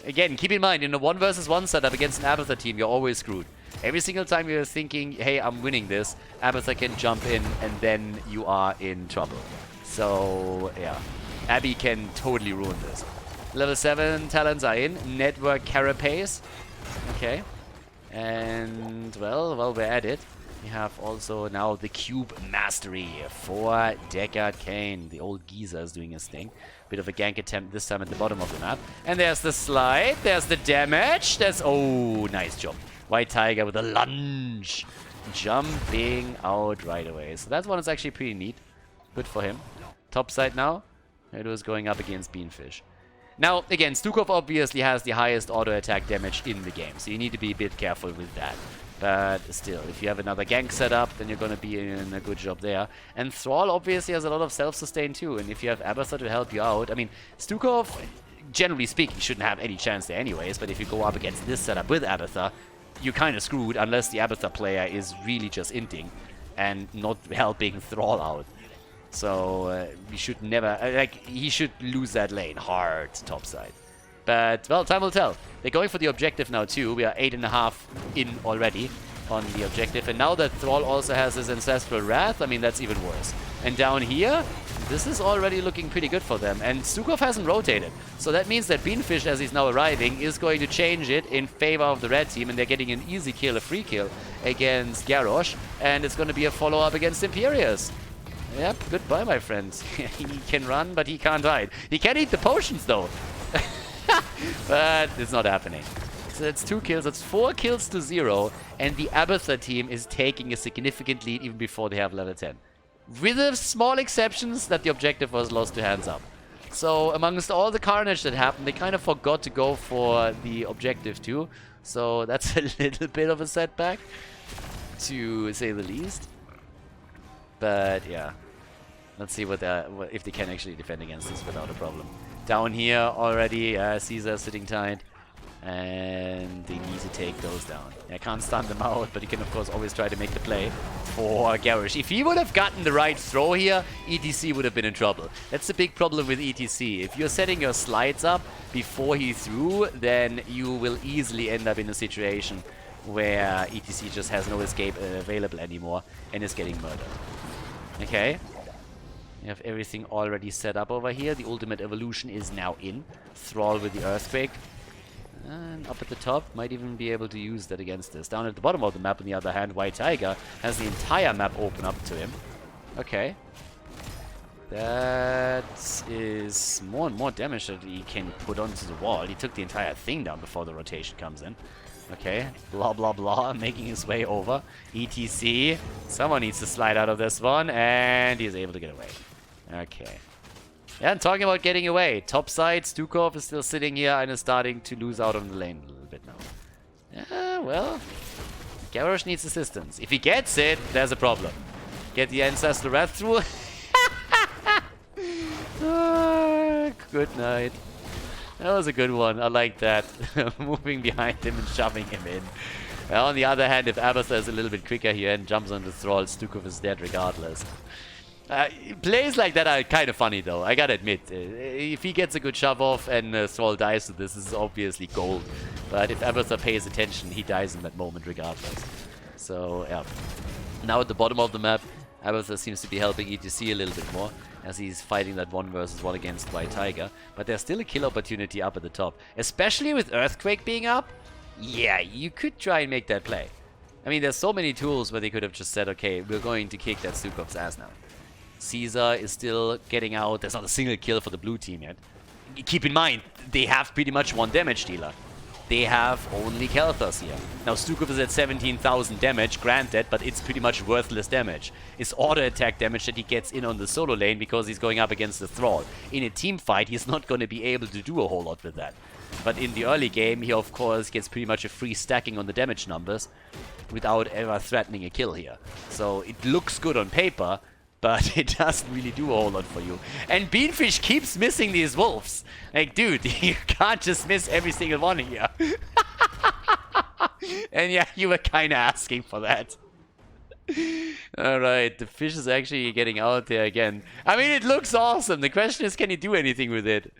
Speaker 1: Again, keep in mind, in a 1 versus 1 setup against an Abathur team, you're always screwed. Every single time you're thinking, hey, I'm winning this, Abathur can jump in, and then you are in trouble. So, yeah. Abby can totally ruin this. Level 7 talents are in. Network Carapace. Okay. And, well, we're at it. We have also now the Cube Mastery for Deckard Cain. The old geezer is doing his thing. Bit of a gank attempt this time at the bottom of the map. And there's the slide. There's the damage. There's... Oh, nice job. White Tiger with a lunge. Jumping out right away. So that one is actually pretty neat. Good for him. Top side now. It was going up against Beanfish. Now, again, Stukov obviously has the highest auto attack damage in the game, so you need to be a bit careful with that. But still, if you have another gank set up, then you're going to be in a good job there. And Thrall obviously has a lot of self-sustain too, and if you have Abathur to help you out, I mean, Stukov, generally speaking, shouldn't have any chance there anyways, but if you go up against this setup with Abathur, you're kind of screwed unless the Abathur player is really just inting and not helping Thrall out. So, we should never... he should lose that lane hard topside. But, well, time will tell. They're going for the objective now, too. We are 8.5 in already on the objective. And now that Thrall also has his Ancestral Wrath, I mean, that's even worse. And down here, this is already looking pretty good for them. And Stukov hasn't rotated. So that means that Beanfish, as he's now arriving, is going to change it in favor of the red team. And they're getting an easy kill, a free kill, against Garrosh. And it's going to be a follow-up against Imperius. Yep, goodbye, my friends. He can run, but he can't hide. He can eat the potions, though. But it's not happening. So that's 2 kills. That's 4 kills to 0. And the Abathur team is taking a significant lead even before they have level 10. With the small exceptions that the objective was lost to hands up. So amongst all the carnage that happened, they kind of forgot to go for the objective too. So that's a little bit of a setback, to say the least. But yeah, let's see if they can actually defend against this without a problem. Down here already, Caesar sitting tight, and they need to take those down. I can't stun them out, but you can of course always try to make the play for Garrosh. If he would have gotten the right throw here, ETC would have been in trouble. That's the big problem with ETC. If you're setting your slides up before he threw, then you will easily end up in a situation where ETC just has no escape available anymore and is getting murdered. Okay. We have everything already set up over here. The ultimate evolution is now in. Thrall with the Earthquake. And up at the top, might even be able to use that against this. Down at the bottom of the map, on the other hand, White Tiger has the entire map open up to him. Okay. That is more and more damage that he can put onto the wall. He took the entire thing down before the rotation comes in. Okay, blah blah blah, making his way over. ETC, someone needs to slide out of this one, and he's able to get away. Okay. Yeah, and talking about getting away, top side, Stukov is still sitting here and is starting to lose out on the lane a little bit now. Yeah, well, Garrosh needs assistance. If he gets it, there's a problem. Get the Ancestral Wrath through. Good night. That was a good one. I like that. Moving behind him and shoving him in. Well, on the other hand, if Abathur is a little bit quicker here and jumps on the Thrall, Stukov is dead regardless. Plays like that are kind of funny, though. I gotta admit. If he gets a good shove off and Thrall dies to this is obviously gold. But if Abathur pays attention, he dies in that moment regardless. So, yeah. Now at the bottom of the map, Abathur seems to be helping ETC a little bit more, as he's fighting that 1 versus 1 against White Tiger. But there's still a kill opportunity up at the top. Especially with Earthquake being up. Yeah, you could try and make that play. I mean, there's so many tools where they could have just said, okay, we're going to kick that Stukov's ass now. Caesar is still getting out. There's not a single kill for the blue team yet. Keep in mind, they have pretty much 1 damage dealer. they have only Khaldors here. Now Stukov is at 17,000 damage, granted, but it's pretty much worthless damage. It's auto attack damage that he gets in on the solo lane because he's going up against the Thrall. In a team fight, he's not going to be able to do a whole lot with that. But in the early game, he of course gets pretty much a free stacking on the damage numbers without ever threatening a kill here. So it looks good on paper, but it doesn't really do a whole lot for you. And Beanfish keeps missing these wolves. Like, dude, you can't just miss every single one here. And yeah, you were kind of asking for that. Alright, the fish is actually getting out there again. I mean, it looks awesome. The question is, can you do anything with it?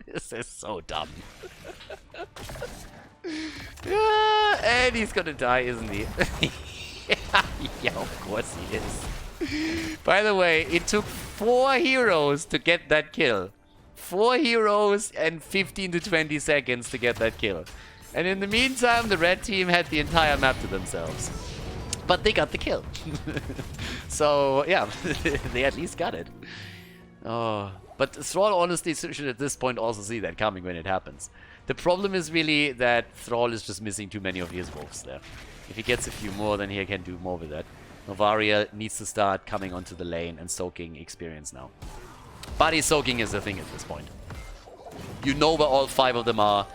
Speaker 1: This is so dumb. Yeah, and he's gonna die, isn't he? Yeah, of course he is. By the way, it took 4 heroes to get that kill. 4 heroes and 15 to 20 seconds to get that kill. And in the meantime, the red team had the entire map to themselves. But they got the kill. So, yeah, they at least got it. Oh, but Thrall honestly should at this point also see that coming when it happens. The problem is really that Thrall is just missing too many of his wolves there. If he gets a few more, then he can do more with that. Novaria needs to start coming onto the lane and soaking experience now. Body soaking is the thing at this point. You know where all 5 of them are.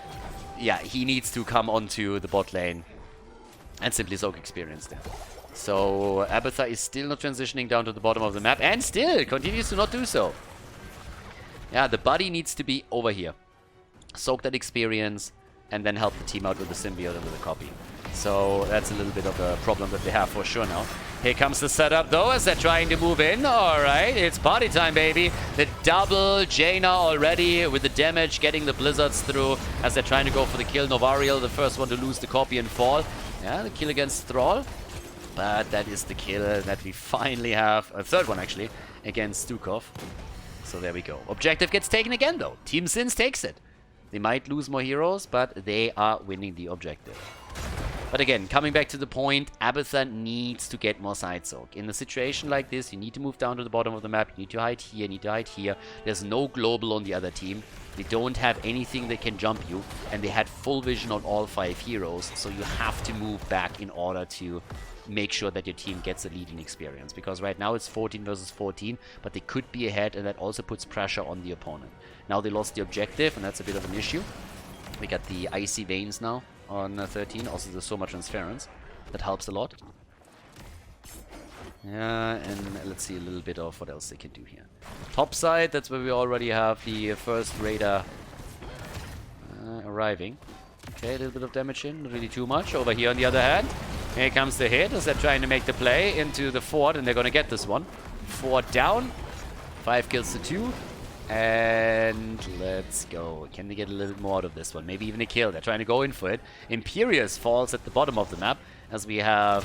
Speaker 1: Yeah, he needs to come onto the bot lane and simply soak experience there. So Abathar is still not transitioning down to the bottom of the map and still continues to not do so. Yeah, the buddy needs to be over here. Soak that experience and then help the team out with the symbiote and with the copy. So that's a little bit of a problem that they have for sure now. Here comes the setup though as they're trying to move in. Alright, it's party time, baby. The double Jaina already with the damage getting the blizzards through as they're trying to go for the kill. Novariel, the first one to lose the copy and fall. Yeah, the kill against Thrall. But that is the kill that we finally have. A third one actually against Stukov. So there we go. Objective gets taken again though. Team Sins takes it. They might lose more heroes, but they are winning the objective. But again, coming back to the point, Abathar needs to get more side soak. In a situation like this, you need to move down to the bottom of the map. You need to hide here, you need to hide here. There's no global on the other team. They don't have anything that can jump you. And they had full vision on all 5 heroes. So you have to move back in order to make sure that your team gets a leading experience. Because right now it's 14 versus 14, but they could be ahead, and that also puts pressure on the opponent. Now they lost the objective, and that's a bit of an issue. We got the icy veins now on 13. Also, there's so much transference. That helps a lot. Yeah, and let's see a little bit of what else they can do here. Top side, that's where we already have the first raider arriving. Okay, a little bit of damage in, not really too much. Over here on the other hand, here comes the hit as they're trying to make the play into the fort, and they're going to get this one. Fort down, 5 kills to 2. And let's go. Can they get a little more out of this one? Maybe even a kill. They're trying to go in for it. Imperius falls at the bottom of the map as we have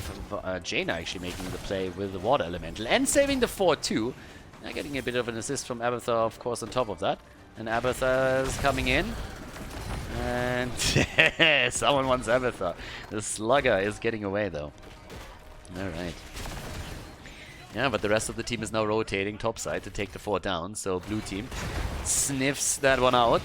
Speaker 1: Jaina actually making the play with the water elemental and saving the fort too. Now getting a bit of an assist from Abathar, of course, on top of that. And Abathar is coming in. And someone wants Abathar. The slugger is getting away though. Alright. Yeah, but the rest of the team is now rotating topside to take the fort down. So blue team sniffs that one out.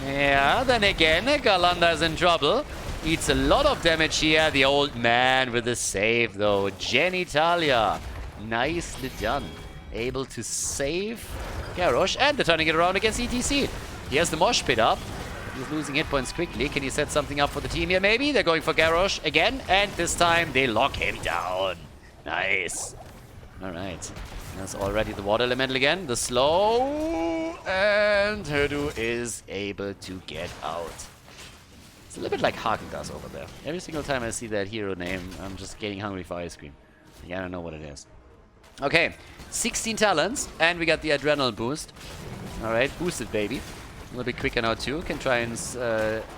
Speaker 1: Yeah, then again, Galanda is in trouble. Eats a lot of damage here. The old man with the save though. Genitalia. Nicely done. Able to save Garrosh, and they're turning it around against ETC. He has the mosh pit up. He's losing hit points quickly. Can he set something up for the team here maybe? They're going for Garrosh again, and this time they lock him down. Nice. Alright, there's already the water elemental again, the slow, and Herdu is able to get out. It's a little bit like Hagen does over there. Every single time I see that hero name, I'm just getting hungry for ice cream. I don't know what it is. Okay, 16 talents, and we got the adrenaline boost. Alright, boosted baby. A little bit quicker now too, can try and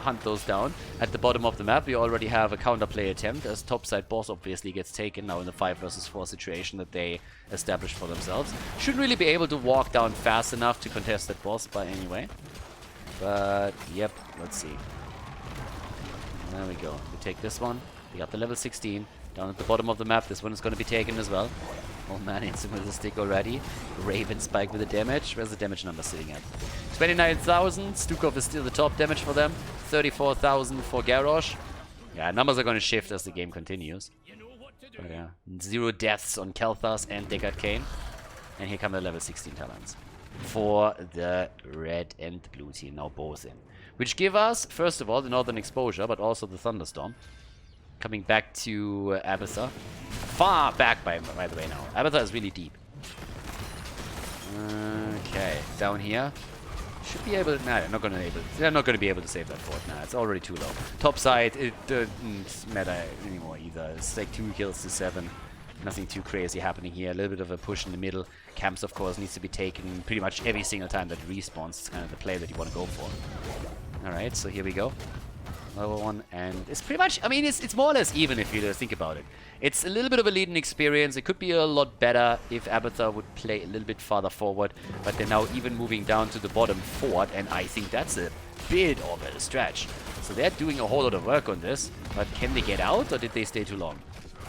Speaker 1: hunt those down. At the bottom of the map we already have a counterplay attempt as topside boss obviously gets taken now in the 5 versus 4 situation that they established for themselves. Shouldn't really be able to walk down fast enough to contest that boss by any way. But yep, let's see. There we go. We take this one. We got the level 16 down at the bottom of the map. This one is going to be taken as well. Oh man, hits him with a stick already. Raven Spike with the damage. Where's the damage number sitting at? 29,000. Stukov is still the top damage for them. 34,000 for Garrosh. Yeah, numbers are going to shift as the game continues. But yeah, 0 deaths on Khaldor and Deckard Cain. And here come the level 16 talents for the red and the blue team, now both in. Which give us, first of all, the Northern Exposure, but also the Thunderstorm. Coming back to Abathur. Far back, by the way, now. Abathur is really deep. Okay, down here. Should be able to... Nah, they're not going to be able to save that fort. Nah, it's already too low. Top side, it doesn't matter anymore either. It's like 2 kills to 7. Nothing too crazy happening here. A little bit of a push in the middle. Camps, of course, needs to be taken pretty much every single time that it respawns. It's kind of the play that you want to go for. Alright, so here we go. Another one, and it's pretty much, I mean, it's more or less even if you think about it. It's a little bit of a leading experience. It could be a lot better if Abathur would play a little bit farther forward, but they're now even moving down to the bottom fort, and I think that's a bit of a stretch. So they're doing a whole lot of work on this, but can they get out, or did they stay too long?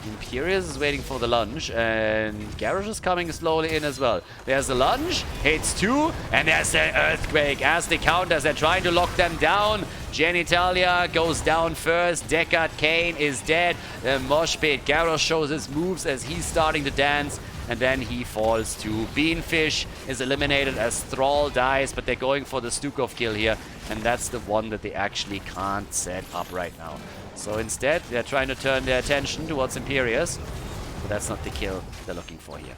Speaker 1: Imperius is waiting for the lunge, and Garrosh is coming slowly in as well. There's the lunge, hits 2, and there's the earthquake as they counter, as they're trying to lock them down. Genitalia goes down first. Deckard Cain is dead. The mosh pit. Garrosh shows his moves as he's starting to dance, and then he falls too. Beanfish is eliminated as Thrall dies, but they're going for the Stukov kill here, and that's the one that they actually can't set up right now. So instead, they're trying to turn their attention towards Imperius, but that's not the kill they're looking for here.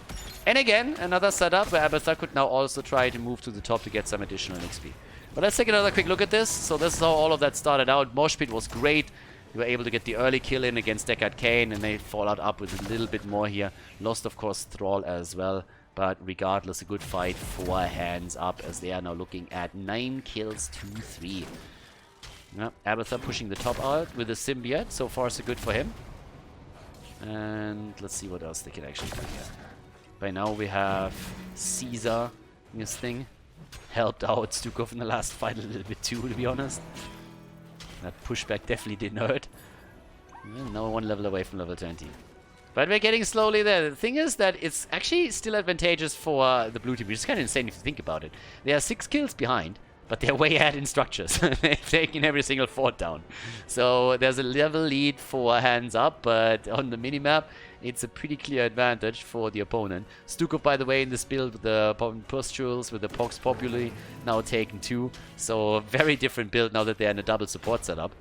Speaker 1: And again, another setup where Abathur could now also try to move to the top to get some additional XP. But let's take another quick look at this. So this is how all of that started out. Moshpit was great. They were able to get the early kill in against Deckard Cain, and they fall out up with a little bit more here. Lost, of course, Thrall as well. But regardless, a good fight. 4 hands up as they are now looking at 9 kills to 3. Yeah, Abathur pushing the top out with a symbiote. So far, so good for him. And let's see what else they can actually do here. By now, we have Caesar in this thing. Helped out Stukov in the last fight a little bit too, to be honest. That pushback definitely didn't hurt. Well, now 1 level away from level 20. But we're getting slowly there. The thing is that it's actually still advantageous for the blue team, which is kind of insane if you think about it. They are 6 kills behind, but they're way ahead in structures. They've taken every single fort down. So there's a level lead for hands up, but on the minimap, it's a pretty clear advantage for the opponent. Stukov, by the way, in this build with the pustules, with the Pox Populi, now taken 2. So a very different build now that they're in a double support setup.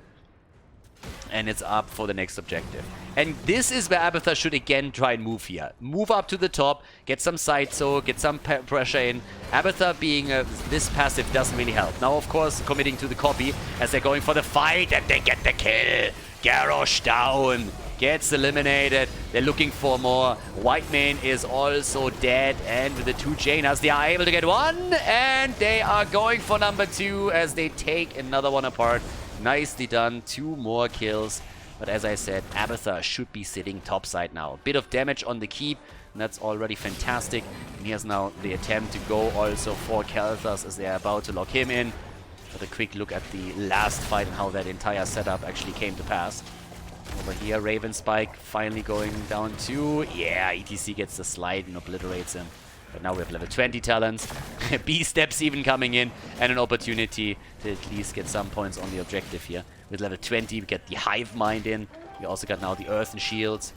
Speaker 1: And it's up for the next objective. And this is where Abathur should again try and move here. Move up to the top, get some side soak, get some pressure in. Abathur being this passive doesn't really help. Now, of course, committing to the copy as they're going for the fight, and they get the kill. Garrosh down. Gets eliminated. They're looking for more. Whitemane is also dead. And with the 2 Janas, they are able to get 1. And they are going for number 2 as they take another one apart. Nicely done. 2 more kills. But as I said, Abathur should be sitting topside now. A bit of damage on the keep. And that's already fantastic. And here's now the attempt to go also for Khaldor as they are about to lock him in. But a quick look at the last fight and how that entire setup actually came to pass. Over here, Raven Spike finally going down to... Yeah, ETC gets the slide and obliterates him. But now we have level 20 talents. B-steps even coming in. And an opportunity to at least get some points on the objective here. With level 20, we get the Hive Mind in. We also got now the Earth and Shields.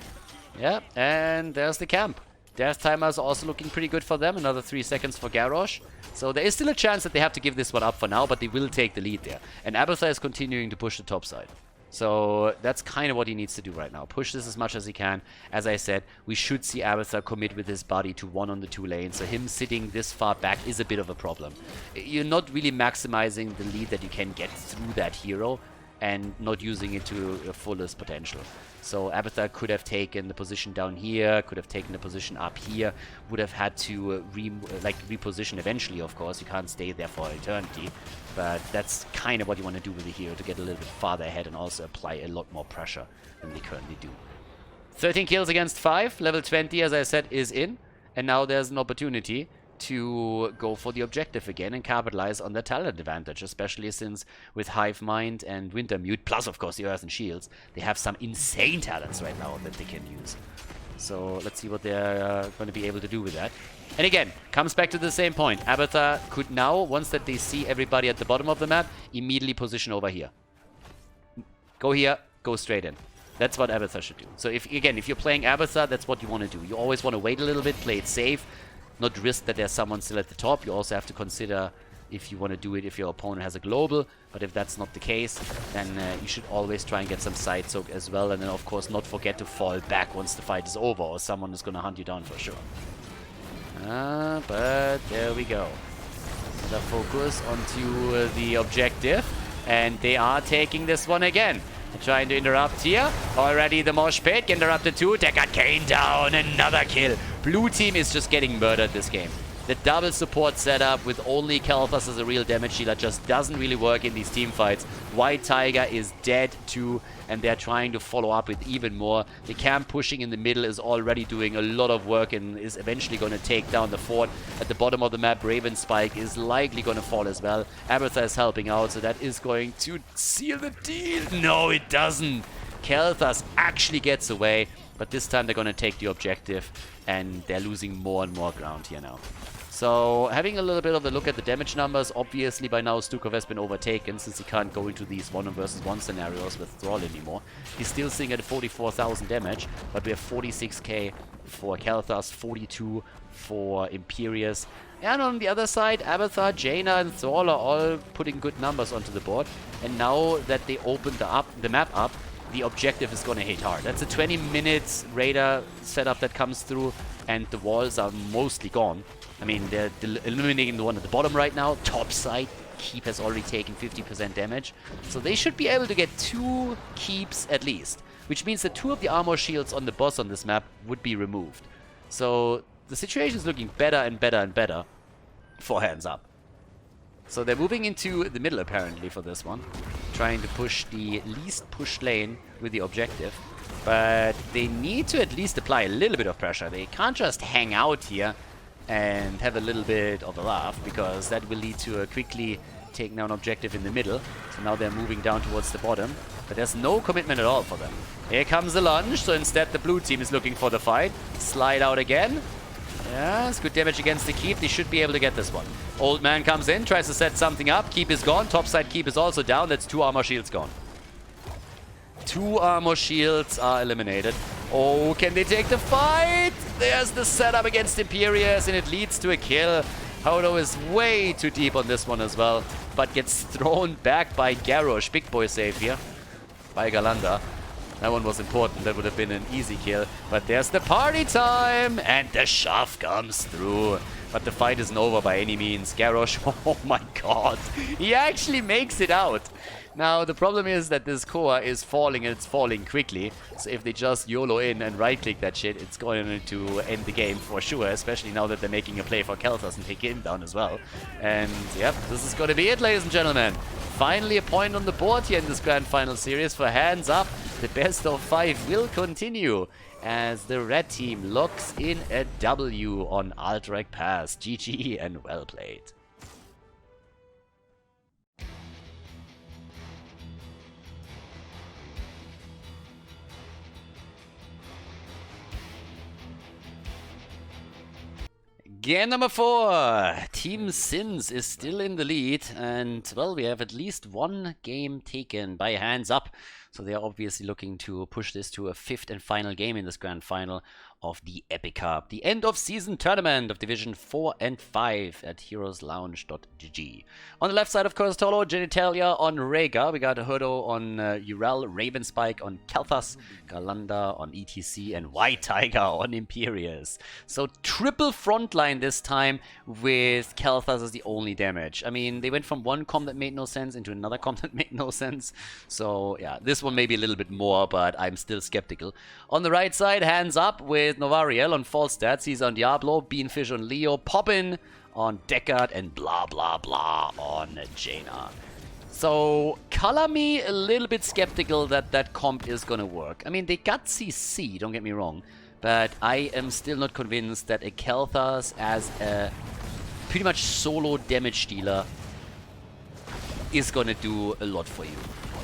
Speaker 1: Yeah, and there's the camp. Death timers are also looking pretty good for them. Another 3 seconds for Garrosh. So there is still a chance that they have to give this one up for now, but they will take the lead there. And Abathur is continuing to push the top side. So that's kind of what he needs to do right now. Push this as much as he can. As I said, we should see Abathur commit with his body to 1 on the 2 lanes. So him sitting this far back is a bit of a problem. You're not really maximizing the lead that you can get through that hero and not using it to your fullest potential. So Abathur could have taken the position down here, could have taken the position up here, would have had to reposition eventually, of course. You can't stay there for eternity. But that's kind of what you want to do with the hero, to get a little bit farther ahead and also apply a lot more pressure than they currently do. 13 kills against 5. Level 20, as I said, is in. And now there's an opportunity to go for the objective again and capitalize on the talent advantage, especially since with Hive Mind and Wintermute, plus of course the Earth and Shields, they have some insane talents right now that they can use. So let's see what they're going to be able to do with that. And again, comes back to the same point. Abathar could now, once that they see everybody at the bottom of the map, immediately position over here. Go here, go straight in. That's what Abathar should do. So if you're playing Abathar, that's what you want to do. You always want to wait a little bit, play it safe, not risk that there's someone still at the top. You also have to consider if you want to do it if your opponent has a global. But if that's not the case, then you should always try and get some side soak as well. And then, of course, not forget to fall back once the fight is over, or someone is going to hunt you down for sure. But there we go. Another focus onto the objective. And they are taking this one again. They're trying to interrupt here. Already the mosh pit. Interrupted too. They got Kane down. Another kill. Blue team is just getting murdered this game. The double support setup with only Kalthas as a real damage dealer just doesn't really work in these team fights. White Tiger is dead too, and they're trying to follow up with even more. The camp pushing in the middle is already doing a lot of work and is eventually going to take down the fort. At the bottom of the map, Raven Spike is likely going to fall as well. Abathar is helping out, so that is going to seal the deal. No, it doesn't. Kalthas actually gets away, but this time they're going to take the objective, and they're losing more and more ground here now. So, having a little bit of a look at the damage numbers, obviously by now Stukov has been overtaken since he can't go into these 1 versus 1 scenarios with Thrall anymore. He's still sitting at 44,000 damage, but we have 46k for Kalthas, 42 for Imperius. And on the other side, Abathar, Jaina and Thrall are all putting good numbers onto the board. And now that they opened the map up, the objective is going to hit hard. That's a 20 minutes radar setup that comes through, and the walls are mostly gone. I mean, they're eliminating the one at the bottom right now. Top side, keep has already taken 50% damage. So they should be able to get 2 keeps at least, which means that 2 of the armor shields on the boss on this map would be removed. So the situation is looking better and better and better for Hands Up. So they're moving into the middle apparently for this one, trying to push the least pushed lane with the objective. But they need to at least apply a little bit of pressure. They can't just hang out here and have a little bit of a laugh, because that will lead to a quickly taking down objective in the middle. So now they're moving down towards the bottom, but there's no commitment at all for them. Here comes the lunge, so instead the blue team is looking for the fight. Slide out again. Yes, good damage against the keep. They should be able to get this one. Old man comes in, tries to set something up. Keep is gone. Topside keep is also down. That's 2 armor shields gone. 2 armor shields are eliminated. Oh, can they take the fight? There's the setup against Imperius, and it leads to a kill. Khaldor is way too deep on this one as well, but gets thrown back by Garrosh. Big boy save here by Galanda. That one was important. That would have been an easy kill. But there's the party time, and the shove comes through. But the fight isn't over by any means. Garrosh, oh my god, he actually makes it out. Now, the problem is that this core is falling, and it's falling quickly. So if they just YOLO in and right-click that shit, it's going to end the game for sure, especially now that they're making a play for Kalthas and take him down as well. And, yep, this is going to be it, ladies and gentlemen. Finally a point on the board here in this Grand Final Series for Hands Up. The best of 5 will continue as the red team locks in a W on Alterac Pass. GG and well played. Game number 4. Team Sins is still in the lead, and well, we have at least 1 game taken by Hands Up. So they are obviously looking to push this to a 5th and final game in this grand final of the Epic Cup, the end of season tournament of Division 4 and 5 at heroeslounge.gg. On the left side, of course, Tolo, Genitalia on Rhaegar. We got Herdo on Urel, Raven Spike on Kalthas, Galanda on ETC, and White Tiger on Imperius. So triple frontline this time with Kalthas as the only damage. I mean, they went from one comp that made no sense into another comp that made no sense. So yeah, this one may be a little bit more, but I'm still skeptical. On the right side, Hands Up with Novariel on false stats. He's on Diablo, Beanfish on Leo, Poppin on Deckard, and blah blah blah on Jaina. So, color me a little bit skeptical that that comp is gonna work. I mean, they got CC, don't get me wrong, but I am still not convinced that a Kalthas as a pretty much solo damage dealer is gonna do a lot for you.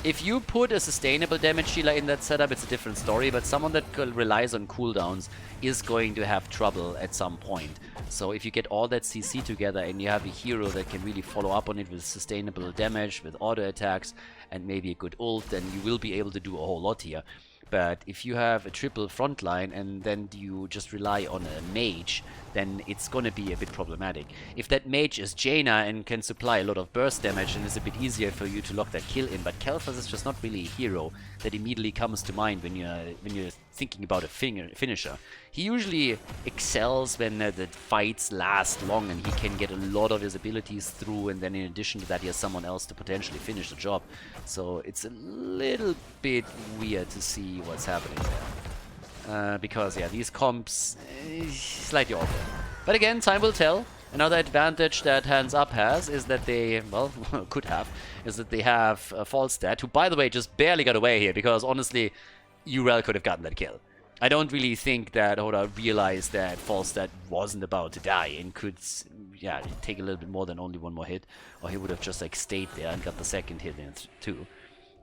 Speaker 1: If you put a sustainable damage dealer in that setup, it's a different story, but someone that relies on cooldowns is going to have trouble at some point. So if you get all that CC together and you have a hero that can really follow up on it with sustainable damage, with auto attacks, and maybe a good ult, then you will be able to do a whole lot here. But if you have a triple frontline and then you just rely on a mage, then it's gonna be a bit problematic. If that mage is Jaina and can supply a lot of burst damage, then it's a bit easier for you to lock that kill in. But Khaldor is just not really a hero that immediately comes to mind when you're thinking about a finisher. He usually excels when the fights last long and he can get a lot of his abilities through, and then in addition to that he has someone else to potentially finish the job. So it's a little bit weird to see what's happening there. Because, yeah, these comps slightly awful. But again, time will tell. Another advantage that Hands Up has is that they, well, could have, is that they have Falstad, who, by the way, just barely got away here, because honestly, URL could have gotten that kill. I don't really think that Hoda realized that Falstad wasn't about to die and could, yeah, take a little bit more than only one more hit, or he would have just, like, stayed there and got the second hit in it, too.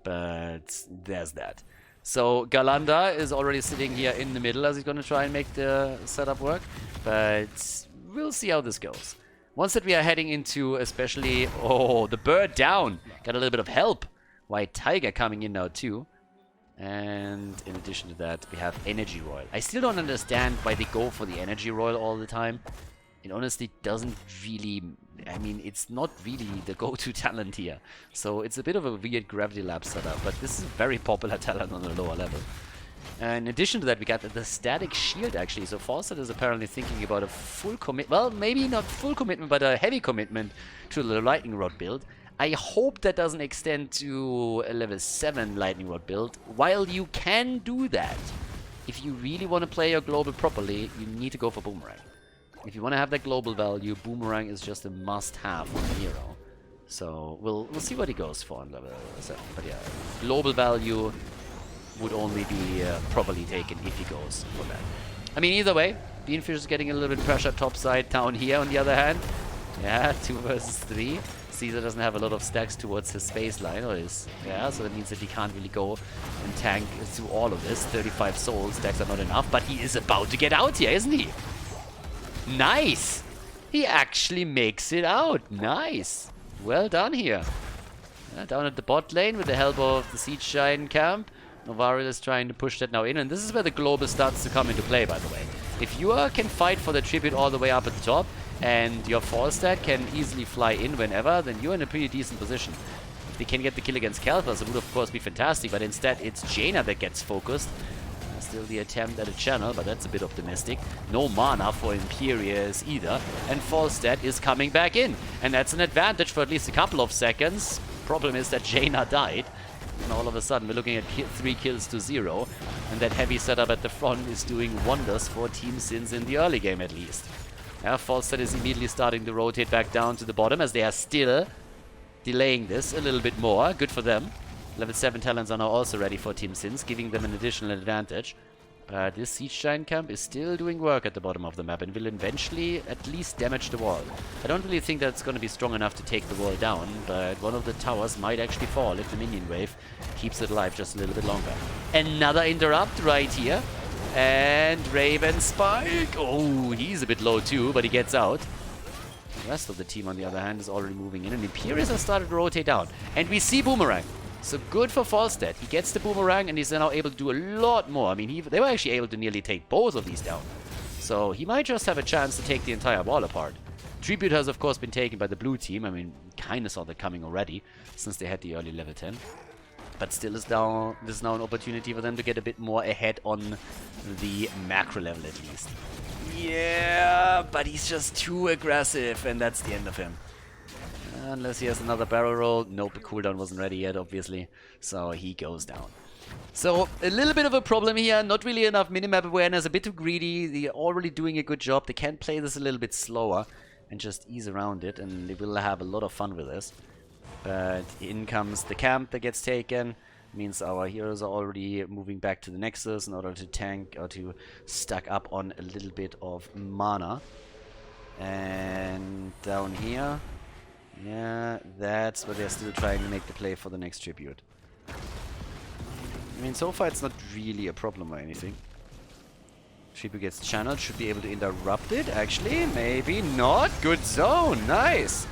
Speaker 1: But there's that. So Galanda is already sitting here in the middle as he's going to try and make the setup work. But we'll see how this goes. Once that we are heading into especially... Oh, the bird down. Got a little bit of help. White Tiger coming in now too. And in addition to that, we have Energy Royal. I still don't understand why they go for the Energy Royal all the time. It honestly doesn't really... I mean, it's not really the go-to talent here. So it's a bit of a weird Gravity Lab setup, but this is a very popular talent on the lower level. And in addition to that, we got the Static Shield, actually. So Falstad is apparently thinking about a full commit... Well, maybe not full commitment, but a heavy commitment to the Lightning Rod build. I hope that doesn't extend to a level 7 Lightning Rod build. While you can do that, if you really want to play your global properly, you need to go for Boomerang. If you want to have that global value, Boomerang is just a must-have on the hero. So we'll see what he goes for on level 7. But yeah, global value would only be properly taken if he goes for that. I mean, either way, Beanfish is getting a little bit pressure topside down here on the other hand. Yeah, 2 versus 3. Caesar doesn't have a lot of stacks towards his baseline, or his... Yeah, so that means that he can't really go and tank through all of this. 35 soul stacks are not enough, but he is about to get out here, isn't he? Nice! He actually makes it out. Nice. Well done here. Down at the bot lane with the help of the Siege Giant camp. Novaril is trying to push that now in, and this is where the global starts to come into play, by the way. If you can fight for the tribute all the way up at the top, and your Falstad can easily fly in whenever, then you're in a pretty decent position. If they can get the kill against Khaldor, it would of course be fantastic, but instead it's Jaina that gets focused. Still the attempt at a channel, but that's a bit optimistic. No mana for Imperius either, and Falstad is coming back in, and that's an advantage for at least a couple of seconds. Problem is that Jaina died, and all of a sudden we're looking at 3 kills to 0, and that heavy setup at the front is doing wonders for Team Sins in the early game at least. Yeah, Falstad is immediately starting to rotate back down to the bottom as they are still delaying this a little bit more. Good for them. Level 7 talents are now also ready for Team Sins, giving them an additional advantage. But this Siege Giant camp is still doing work at the bottom of the map and will eventually at least damage the wall. I don't really think that's going to be strong enough to take the wall down, but one of the towers might actually fall if the minion wave keeps it alive just a little bit longer. Another interrupt right here. And Raven Spike. Oh, he's a bit low too, but he gets out. The rest of the team, on the other hand, is already moving in, and Imperius has started to rotate down. And we see Boomerang. So good for Falstad. He gets the Boomerang, and he's now able to do a lot more. I mean, they were actually able to nearly take both of these down. So he might just have a chance to take the entire wall apart. Tribute has, of course, been taken by the blue team. I mean, kind of saw that coming already, since they had the early level 10. But still, this is now an opportunity for them to get a bit more ahead on the macro level, at least. Yeah, but he's just too aggressive, and that's the end of him. Unless he has another barrel roll. Nope, the cooldown wasn't ready yet, obviously. So he goes down. So, a little bit of a problem here. Not really enough minimap awareness. A bit too greedy. They're already doing a good job. They can play this a little bit slower and just ease around it. And they will have a lot of fun with this. But in comes the camp that gets taken. Means our heroes are already moving back to the Nexus in order to tank or to stack up on a little bit of mana. And down here... Yeah, that's where they're still trying to make the play for the next tribute. I mean, so far it's not really a problem or anything. Shibu gets channeled, should be able to interrupt it, actually. Maybe not. Good zone. Nice.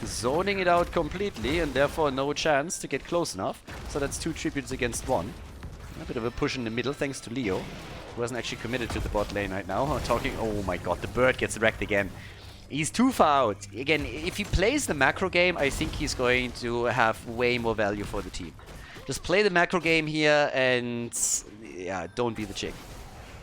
Speaker 1: Zoning it out completely, and therefore no chance to get close enough. So that's 2 tributes against 1. A bit of a push in the middle, thanks to Leo, who hasn't actually committed to the bot lane right now. Oh my god, the bird gets wrecked again. He's too far out. Again, if he plays the macro game, I think he's going to have way more value for the team. Just play the macro game here and, yeah, don't be the chick.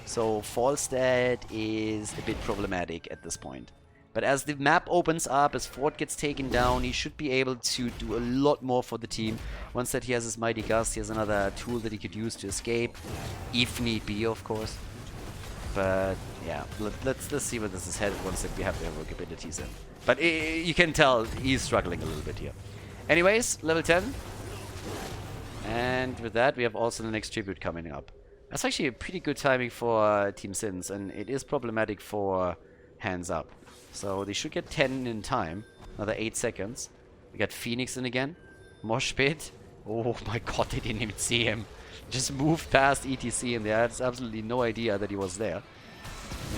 Speaker 1: So Falstad is a bit problematic at this point. But as the map opens up, as Fort gets taken down, he should be able to do a lot more for the team. Once that he has his Mighty Gust, he has another tool that he could use to escape, if need be, of course. But yeah, let's see where this is headed once that we have the heroic abilities in. But you can tell he's struggling a little bit here. Anyways, level 10. And with that, we have also the next tribute coming up. That's actually a pretty good timing for Team Sins, and it is problematic for Hands Up. So they should get 10 in time. Another 8 seconds. We got Phoenix in again. Mosh Pit. Oh my god, they didn't even see him. Just moved past ETC and they had absolutely no idea that he was there.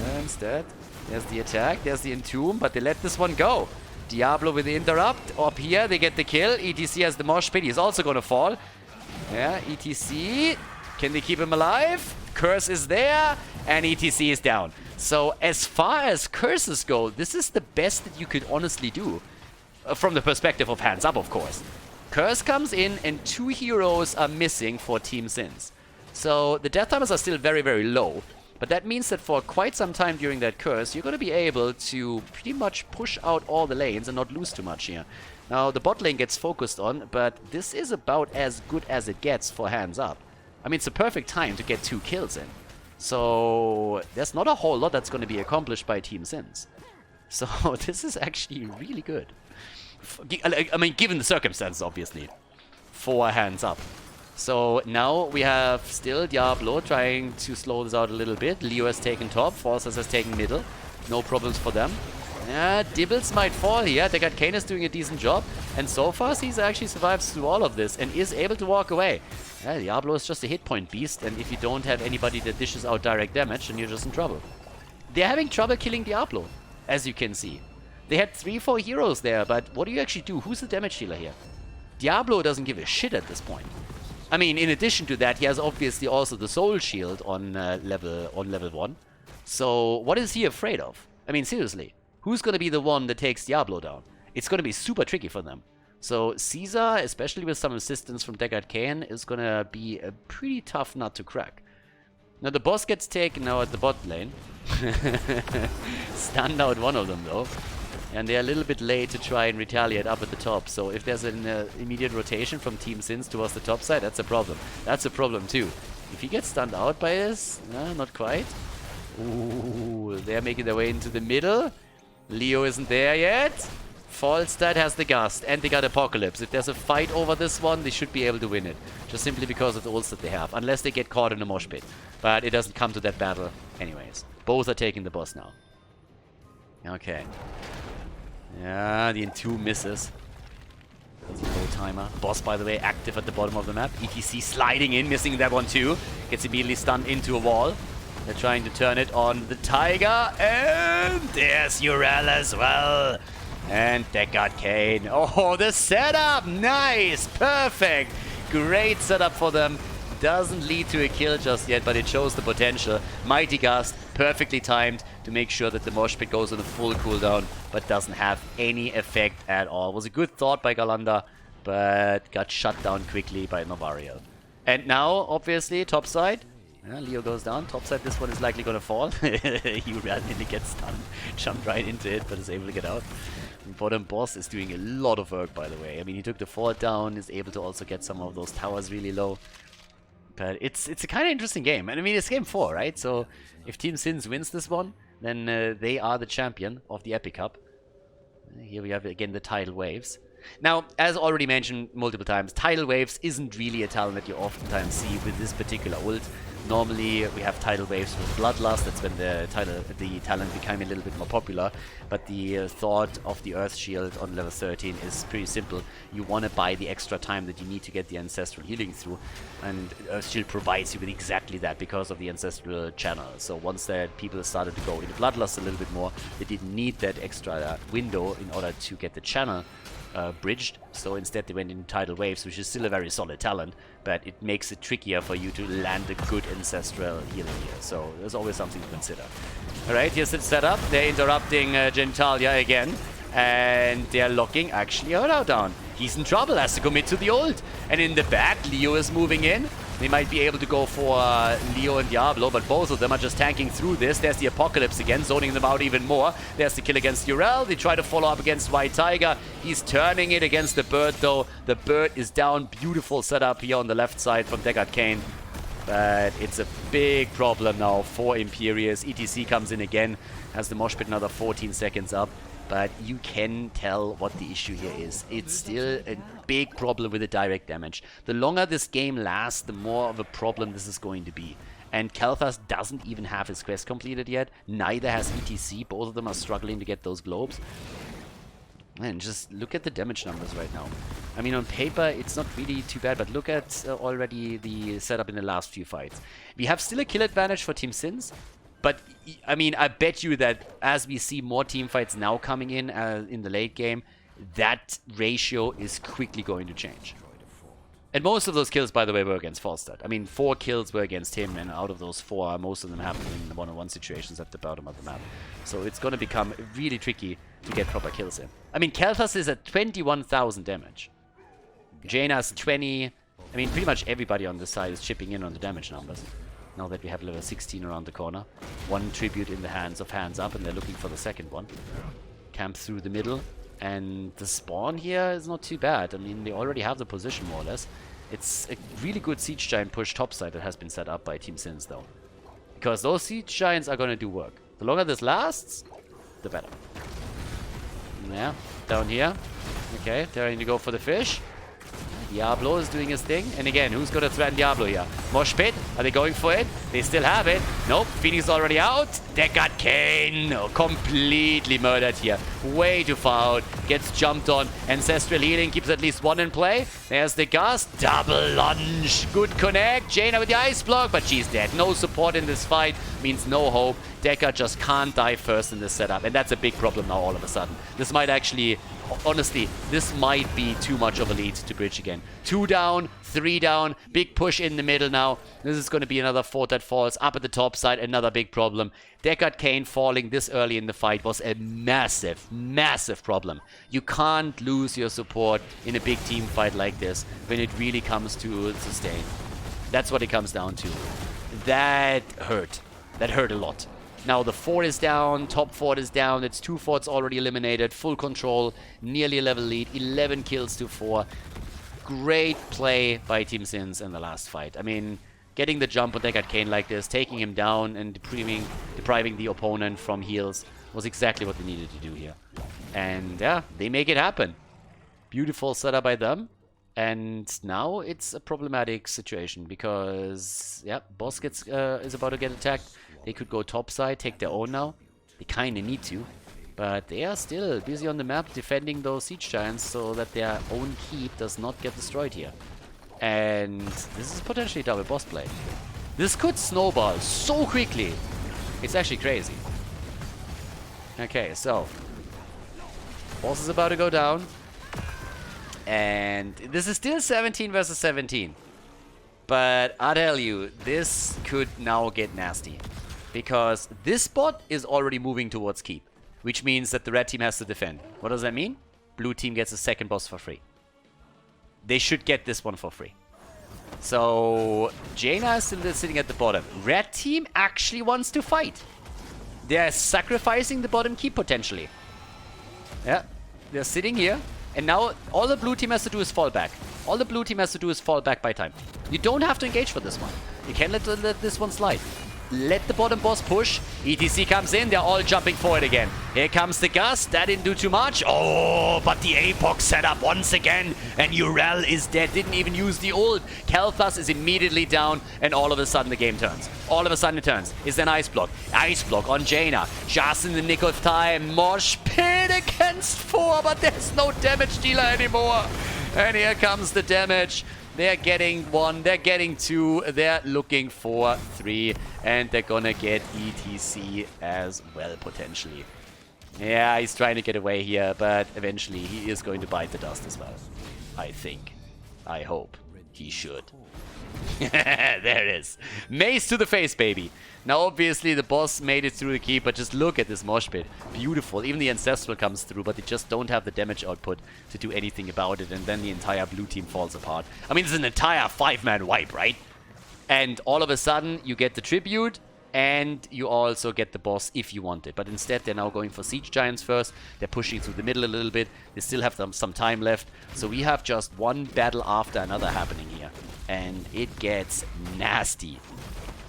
Speaker 1: And instead, there's the attack, there's the Entomb, but they let this one go. Diablo with the interrupt. Up here, they get the kill. ETC has the Mosh Pit. He's also going to fall. Yeah, ETC. Can they keep him alive? Curse is there, and ETC is down. So as far as curses go, this is the best that you could honestly do. From the perspective of Hands Up, of course. Curse comes in, and 2 heroes are missing for Team Sins. So the death timers are still very, very low. But that means that for quite some time during that curse, you're going to be able to pretty much push out all the lanes and not lose too much here. Now, the bot lane gets focused on, but this is about as good as it gets for Hands Up. I mean, it's a perfect time to get 2 kills in. So there's not a whole lot that's going to be accomplished by Team Sins. So this is actually really good. I mean, given the circumstances, obviously, for Hands Up. So now we have still Diablo trying to slow this out a little bit. Leo has taken top, Forces has taken middle. No problems for them. Yeah, Dibbles might fall here. Deckard Kane is doing a decent job. And so far, he's actually survives through all of this and is able to walk away. Yeah, Diablo is just a hit point beast, and if you don't have anybody that dishes out direct damage, then you're just in trouble. They're having trouble killing Diablo, as you can see. They had 3-4 heroes there, but what do you actually do? Who's the damage healer here? Diablo doesn't give a shit at this point. I mean, in addition to that, he has obviously also the Soul Shield on level 1. So what is he afraid of? I mean, seriously, who's going to be the one that takes Diablo down? It's going to be super tricky for them. So Caesar, especially with some assistance from Deckard Kane, is going to be a pretty tough nut to crack. Now the boss gets taken now at the bot lane. Stunned out one of them though. And they're a little bit late to try and retaliate up at the top. So if there's an immediate rotation from Team Sins towards the top side, that's a problem. That's a problem too. If he gets stunned out by this, not quite. Ooh, they're making their way into the middle. Leo isn't there yet. Falstad has the Gust, and they got Apocalypse. If there's a fight over this one, they should be able to win it. Just simply because of the ults that they have. Unless they get caught in a mosh pit. But it doesn't come to that battle anyways. Both are taking the boss now. Okay. Yeah, the Entomb misses. That's a low timer. Boss, by the way, active at the bottom of the map. ETC sliding in, missing that one too. Gets immediately stunned into a wall. They're trying to turn it on the Tiger. And there's Urel as well. And Deckard Kane. Oh, the setup! Nice! Perfect! Great setup for them. Doesn't lead to a kill just yet, but it shows the potential. Mighty Gust, perfectly timed to make sure that the mosh pit goes on a full cooldown, but doesn't have any effect at all. Was a good thought by Galanda, but got shut down quickly by Novariel. And now, obviously, topside. Leo goes down. Topside, this one is likely going to fall. He randomly gets stunned. Jumped right into it, but is able to get out. Bottom boss is doing a lot of work, by the way. I mean, he took the fort down, is able to also get some of those towers really low. But it's a kind of interesting game. And I mean, it's game 4, right? So if Team Sins wins this one, then they are the champion of the Epic Cup. Here we have, again, the Tidal Waves. Now, as already mentioned multiple times, Tidal Waves isn't really a talent that you oftentimes see with this particular ult. Normally we have tidal waves with Bloodlust, that's when the talent became a little bit more popular, but the thought of the Earth Shield on level 13 is pretty simple. You want to buy the extra time that you need to get the Ancestral healing through, and Earth Shield provides you with exactly that because of the Ancestral channel. So once that people started to go into Bloodlust a little bit more, they didn't need that extra window in order to get the channel bridged, so instead they went into tidal waves, which is still a very solid talent, but it makes it trickier for you to land a good ancestral healing here, so there's always something to consider. Alright, here's the setup. They're interrupting Gentalia again, and they're locking actually Erdau down. He's in trouble, has to commit to the ult, and in the back Leo is moving in. They might be able to go for Leo and Diablo, but both of them are just tanking through this. There's the Apocalypse again, zoning them out even more. There's the kill against Urel. They try to follow up against White Tiger. He's turning it against the Bird, though. The Bird is down. Beautiful setup here on the left side from Deckard Cain. But it's a big problem now for Imperius. ETC comes in again, has the mosh pit another 14 seconds up. But you can tell what the issue here is. It's still a big problem with the direct damage. The longer this game lasts, the more of a problem this is going to be. And Kalthas doesn't even have his quest completed yet. Neither has ETC. Both of them are struggling to get those globes. Man, just look at the damage numbers right now. I mean, on paper, it's not really too bad, but look at already the setup in the last few fights. We have still a kill advantage for Team Sins. But, I mean, I bet you that as we see more teamfights now coming in the late game, that ratio is quickly going to change. And most of those kills, by the way, were against Falstad. I mean, 4 kills were against him, and out of those 4, most of them happened in one-on-one situations at the bottom of the map. So it's going to become really tricky to get proper kills in. I mean, Kalthas is at 21,000 damage. Jaina's 20. I mean, pretty much everybody on this side is chipping in on the damage numbers. Now that we have level 16 around the corner. One tribute in the hands of Hands Up, and they're looking for the second one. Camp through the middle. And the spawn here is not too bad. I mean, they already have the position more or less. It's a really good Siege Giant push topside that has been set up by Team Sins though. Because those Siege Giants are going to do work. The longer this lasts, the better. Yeah, down here. Okay, trying to go for the fish. Diablo is doing his thing. And again, who's going to threaten Diablo here? Mosh Pit? Are they going for it? They still have it. Nope. Phoenix is already out. Deckard Cain. Oh, completely murdered here. Way too far out. Gets jumped on. Ancestral Healing keeps at least one in play. There's the Gust. Double lunge. Good connect. Jaina with the Ice Block, but she's dead. No support in this fight. Means no hope. Deckard just can't die first in this setup. And that's a big problem now all of a sudden. This might actually... Honestly, this might be too much of a lead to bridge again. 2 down, 3 down, big push in the middle now. This is going to be another fort that falls up at the top side, another big problem. Deckard Cain falling this early in the fight was a massive, massive problem. You can't lose your support in a big team fight like this when it really comes to sustain. That's what it comes down to. That hurt. That hurt a lot. Now the fort is down, top fort is down, it's 2 forts already eliminated, full control, nearly a level lead, 11 kills to 4. Great play by Team Sins in the last fight. I mean, getting the jump on Deckard Cain like this, taking him down and depriving the opponent from heals was exactly what they needed to do here. And yeah, they make it happen. Beautiful setup by them. And now it's a problematic situation because, yeah, boss is about to get attacked. They could go topside, take their own now. They kind of need to. But they are still busy on the map defending those Siege Giants so that their own keep does not get destroyed here. And this is potentially double boss play. This could snowball so quickly. It's actually crazy. Okay, so. Boss is about to go down. And this is still 17 versus 17. But I tell you, this could now get nasty. Because this bot is already moving towards keep. Which means that the red team has to defend. What does that mean? Blue team gets a second boss for free. They should get this one for free. So, Jaina is still sitting at the bottom. Red team actually wants to fight. They're sacrificing the bottom keep potentially. Yeah, they're sitting here. And now all the blue team has to do is fall back. All the blue team has to do is fall back by time. You don't have to engage for this one. You can let this one slide. let the bottom boss push. ETC comes in. They're all jumping for it again. Here comes the Gust. That didn't do too much. Oh, but the Apox setup once again. And Urel is dead. Didn't even use the ult. Kalthus is immediately down. And all of a sudden the game turns. All of a sudden it turns. Is there an Ice Block? Ice Block on Jaina. Just in the nick of time. Mosh pit against 4. But there's no damage dealer anymore. And here comes the damage. They're getting 1, they're getting 2, they're looking for 3, and they're gonna get ETC as well, potentially. Yeah, he's trying to get away here, but eventually he is going to bite the dust as well. I think. I hope. He should. There it is. Mace to the face, baby. Now, obviously, the boss made it through the keep, but just look at this mosh pit. Beautiful. Even the Ancestral comes through, but they just don't have the damage output to do anything about it, and then the entire blue team falls apart. I mean, it's an entire 5-man wipe, right? And all of a sudden, you get the tribute, and you also get the boss if you want it. But instead, they're now going for Siege Giants first. They're pushing through the middle a little bit. They still have some time left. So we have just one battle after another happening here. And it gets nasty.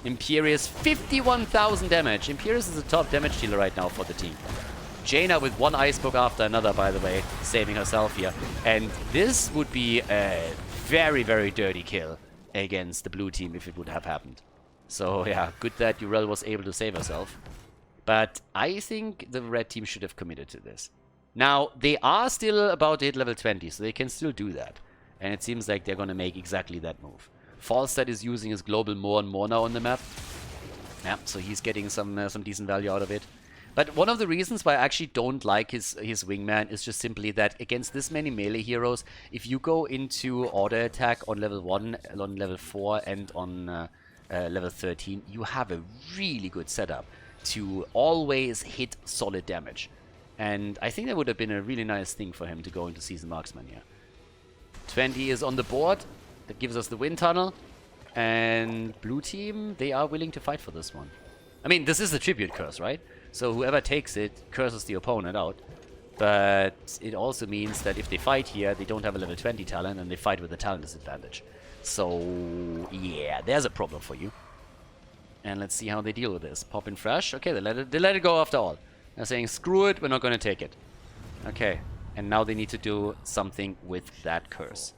Speaker 1: Imperius, 51,000 damage. Imperius is the top damage dealer right now for the team. Jaina with one Ice Book after another, by the way, saving herself here. And this would be a very, very dirty kill against the blue team if it would have happened. So, yeah, good that Urel was able to save herself. But I think the red team should have committed to this. Now, they are still about to hit level 20, so they can still do that. And it seems like they're going to make exactly that move. Falstad is using his global more and more now on the map. Yeah, so he's getting some decent value out of it. But one of the reasons why I actually don't like his wingman is just simply that against this many melee heroes, if you go into auto attack on level 1, on level 4 and on level 13, you have a really good setup to always hit solid damage. And I think that would have been a really nice thing for him to go into Season Marksman here. 20 is on the board. That gives us the wind tunnel. And blue team, they are willing to fight for this one. I mean, this is a tribute curse, right? So whoever takes it curses the opponent out. But it also means that if they fight here, they don't have a level 20 talent and they fight with a talent disadvantage. So, yeah, there's a problem for you. And let's see how they deal with this. Pop in fresh. Okay, they let it go after all. They're saying, screw it, we're not going to take it. Okay, and now they need to do something with that curse.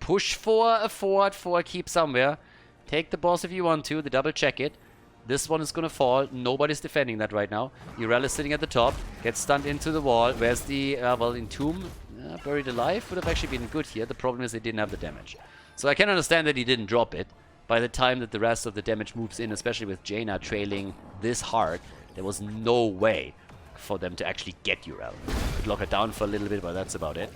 Speaker 1: Push for a forward for a keep somewhere. Take the boss if you want to. They double check it. This one is going to fall. Nobody's defending that right now. Urel is sitting at the top. Gets stunned into the wall. Where's the, well, Entomb? Buried alive would have actually been good here. The problem is they didn't have the damage. So I can understand that he didn't drop it. By the time that the rest of the damage moves in, especially with Jaina trailing this hard, there was no way for them to actually get Urel. Could lock her down for a little bit, but that's about it.